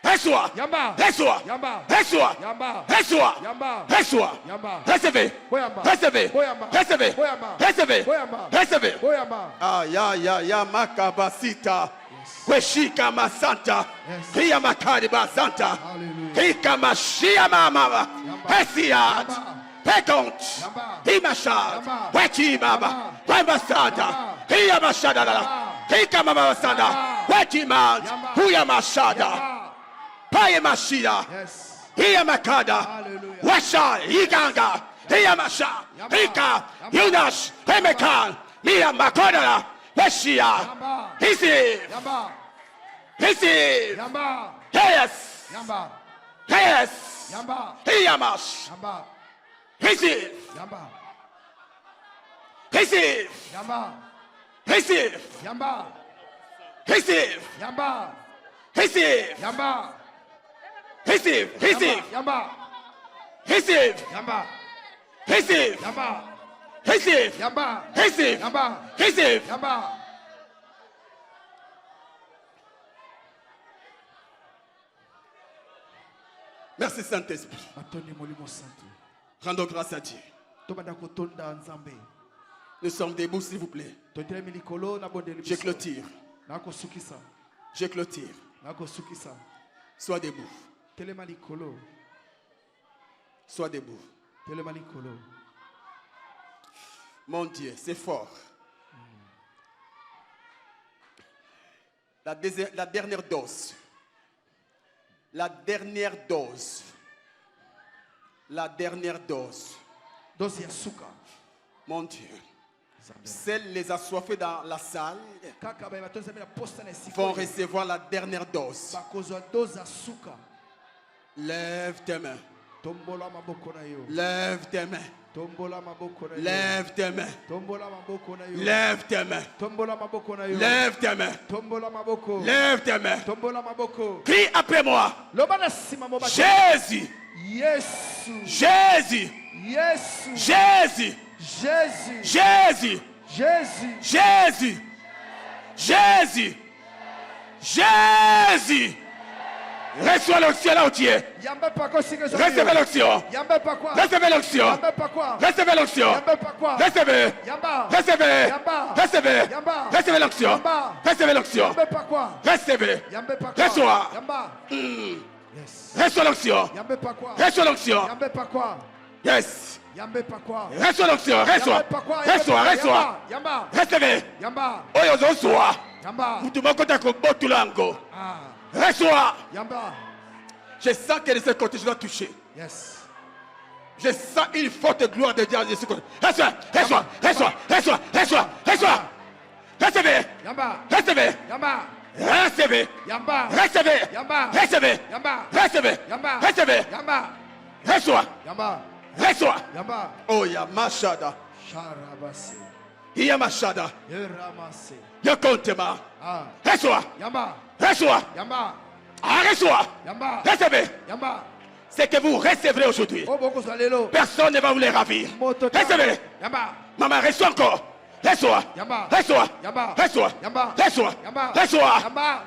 reçois, Yamba. reçois, Yamba. reçois, Yamba. reçois, Yamba. reçois, Yamba. recevez, Boyamba. recevez, Boyamba. recevez, Boyamba. recevez, Boyamba. recevez. boyamba Ah, ya, makabasita. Weshika masanta. Yes. Hiya makadi basanta. Hallelujah. Hika mashia mama. Yamba. Hesiat. Yamba. Pekont. Yamba. Himashad. Yamba. Weki baba. Yamba. Wembasada. Yamba. Hiya mashada. Yamba. Hika mama basada. Yamba. Weki mad. Yamba. Huya mashada. Yamba. Paye mashia. yes Hiya makada. Hallelujah. Washa. Higanga. Hiya masha. Yamba. Hika. Yamba. Yunash. Hemekan. Hiya makodala. Weshia. Yamba. Receive. Yamba. Receive. Yamba. Yes. Yamba. Yes. Yamba. Hiyamash. Yamba. Receive. Yamba. Receive. Yamba. Receive. Yamba. Receive. Yamba. Receive. Yamba. Receive. Receive. Yamba. Receive. Yamba. Receive. Yamba. Receive. Yamba. Receive. Yamba. Receive. Yamba. Merci Saint-Esprit. Atoni molimo santo. Rendons grâce à Dieu. Tobanda kotonda nzambe. Nous sommes debout, s'il vous plaît. Totelemi likolo na bondeli Je clôture. nakosukisa. Je clôture. Nakosukisa. Sois debout. Telema likolo. Sois debout. Telema likolo. Mon Dieu, c'est fort. La dernière dose. La dernière dose. La dernière dose. Dosi ya suka. Mon Dieu. Nzambe. Celles les assoiffés dans la salle Kaka ba bato nzambe na posta na esika. vont recevoir la dernière dose. Bakozwa dosi ya suka. Lève tes mains. Tombola maboko na yo. Lève tes mains. Tombola maboko na yo. Lève tes mains. Tombola maboko na yo. Lève tes mains. Tombola maboko na yo. Lève tes mains. Tombola maboko. Lève tes mains. Tombola maboko. Crie après moi. Loba na sima mo ba. Jésus. Yesu. Jésus. Yesu. Jésus. Jésus. Jésus. Jésus. Jésus. Jésus. Jésus. Reçois l'onction là où tu es. Yamba pa ko singa zo. Recevez l'onction. Yamba pa kwa. Recevez l'onction. Yamba pa kwa. Recevez l'onction. Yamba pa kwa. Recevez. Yamba. Recevez. Yamba. Recevez. Yamba. Recevez l'onction. Yamba. Recevez l'onction. Yamba pa kwa. Recevez. Yamba pa kwa. Reçois. Yamba. Yes. Reçois l'onction. Yamba pa kwa. Reçois l'onction. Yamba pa kwa. Yes. Yambe pakwa. Reçois l'onction. Reçois. Reçois. Reçois. Yamba. Recevez. Yamba. Oyo zosoa. Yamba. Mutu moko ta kobotulango. Ah. Reçois. Yamba. Je sens que de ce côté, je dois toucher. Yes. Je sens une forte gloire de Dieu de ce côté. Reçois. Reçois. Reçois. Reçois. Reçois. Reçois. Recevez. Yamba. Recevez. Yamba. Recevez. Yamba. Recevez. Yamba. Recevez. Yamba. Recevez. Yamba. Recevez. Yamba. Reçois. Yamba. Reçois. Yamba. Oh, Yamashada. Sharabase. Yamashada. Yeramase. Yokontema. Ah. Reçois. Yamba. Reçois. Yamba. Ah, reçois. Yamba. Recevez. Yamba. C'est que vous recevrez aujourd'hui. Oh, beaucoup salelo. Personne ne va vous les ravir. Motota. Recevez. Yamba. Maman, reçois encore. Reçois. Yamba. Reçois. Yamba. Reçois. Yamba. Reçois. Yamba. Reçois. Yamba.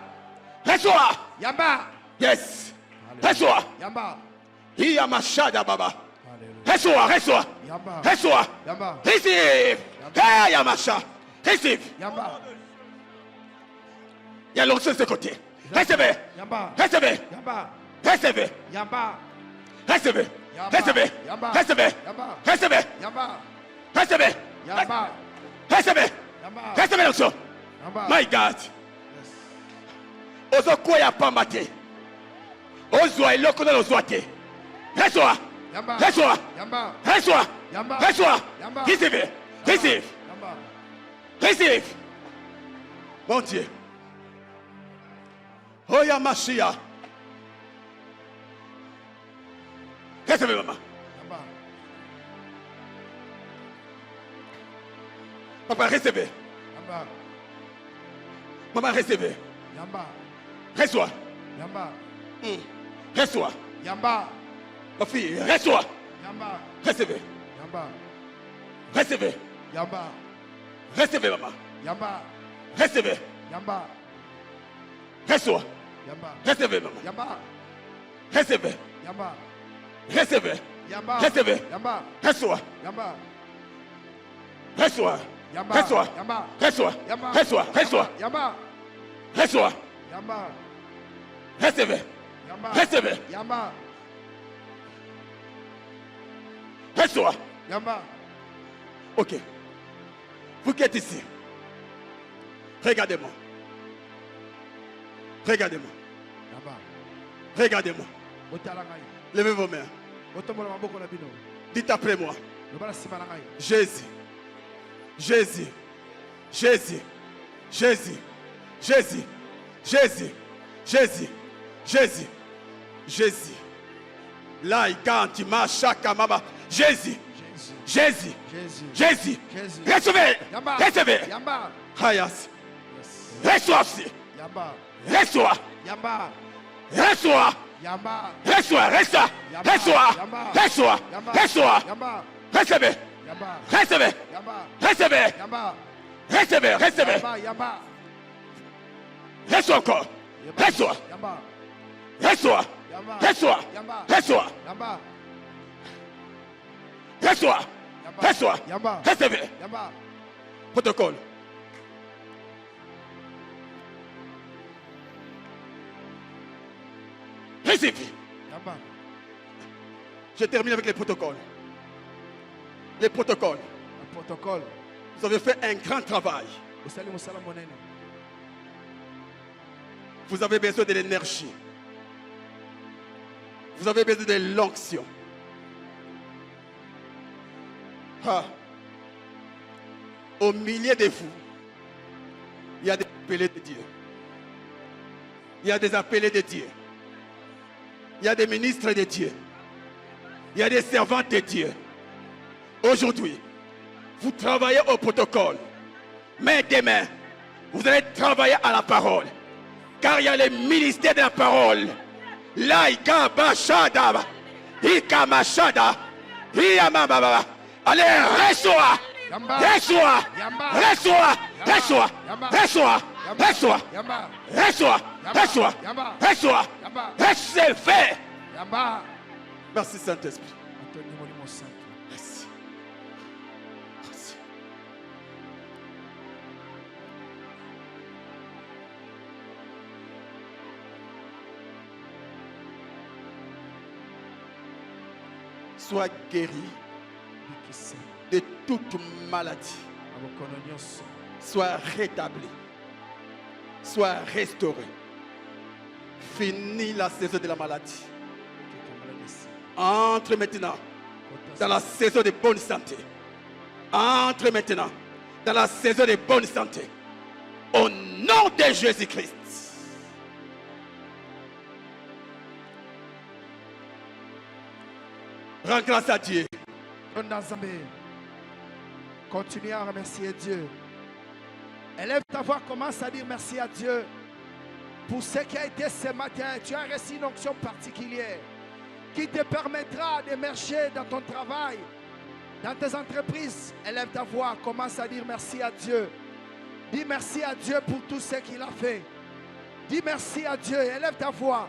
Reçois. Yamba. Yes. Reçois. Yamba. Yamashada Baba. Alléluia. Reçois. Reçois. Yamba. Reçois. Yamba. Receive. Hey, Yamasha. Receive. Yamba. Il y a l'onction de ce côté. Recevez. Yamba. Recevez. Yamba. Recevez. Yamba. Recevez. Yamba. Recevez. Yamba. Recevez. Yamba. Recevez. Yamba. Recevez. Yamba. Recevez. Yamba. Recevez l'onction. Yamba. My God. Ozo koya pamba te. Ozwa eloko na ozwa te. Reçois. Yamba. Reçois. Yamba. Reçois. Yamba. Reçois. Yamba. Recevez. Receive. Yamba. Receive. Mon Dieu. Oya Mashia. Recevez, maman. Yamba. Papa, recevez. Yamba. Maman, recevez. Yamba. Reçois. Yamba. Reçois. Yamba. Ma fille, reçois. Yamba. Recevez. Yamba. Recevez. Yamba. Recevez, maman. Yamba. Recevez. Yamba. Reçois. Yamba. Recevez, maman. Yamba. Recevez. Yamba. Recevez. Yamba. Recevez. Yamba. Reçois. Yamba. Reçois. Yamba. Reçois. Yamba. Reçois. Yamba. Reçois. Reçois. Yamba. Reçois. Yamba. Recevez. Yamba. Recevez. Yamba. Reçois. Yamba. Ok. Vous qui êtes ici, regardez-moi. Regardez-moi. Yamba. Regardez-moi. Botala ngai. Levez vos mains. Botombola maboko na bino. Dites après moi. Lobala sima na ngai. Jésus. Jésus. Jésus. Jésus. Jésus. Jésus. Jésus. Jésus. Jésus. Là, il cante, il marche, chaka, mama. Jésus. Jésus. Jésus. Jésus. Jésus. Jésus. Recevez. Yamba. Recevez. Yamba. Hayas. Yes. Reçois aussi. Yamba. Reçois. Yamba. Reçois. Yamba. Reçois. Reçois. Yamba. Reçois. Yamba. Reçois. Yamba. Reçois. Yamba. Recevez. Yamba. Recevez. Yamba. Recevez. Yamba. Recevez. Recevez. Yamba. Yamba. Reçois encore. Reçois. Yamba. Reçois. Yamba. Reçois. Yamba. Reçois. Yamba. Reçois. Yamba. Reçois. Yamba. Recevez. Yamba. Protocole. Recevez. Yamba. Je termine avec les protocoles. Les protocoles. Un protocole. Vous avez fait un grand travail. Osali mosala monene. Vous avez besoin de l'énergie. Vous avez besoin de l'onction. Ah. Au milieu de vous, il y a des appelés de Dieu. Il y a des appelés de Dieu. Il y a des ministres de Dieu. Il y a des servantes de Dieu. Aujourd'hui, vous travaillez au protocole. Mais demain, vous allez travailler à la parole. Car il y a le ministère de la parole. Laïka Bashada. Ika Mashada. Iyamababa. Allez, reçois. Yamba. Reçois. Yamba. Reçois. Reçois. Yamba. Reçois. Yamba. Reçois. Yamba. Reçois. Yamba. Reçois. Yamba. Reçois. Yamba. Recevez. Yamba. Merci Saint-Esprit. Antoni Molimo Santo. Merci. Merci. Sois guéri de toute maladie. Sois rétabli. Sois restauré. Fini la saison de la maladie. Entre maintenant dans la saison de bonne santé. Entre maintenant dans la saison de bonne santé. Au nom de Jésus-Christ. Rends grâce à Dieu. Continue à remercier Dieu. Élève ta voix, commence à dire merci à Dieu pour ce qui a été ce matin. Tu as reçu une onction particulière qui te permettra d'émerger dans ton travail, dans tes entreprises. Élève ta voix, commence à dire merci à Dieu. Dis merci à Dieu pour tout ce qu'il a fait. Dis merci à Dieu, élève ta voix.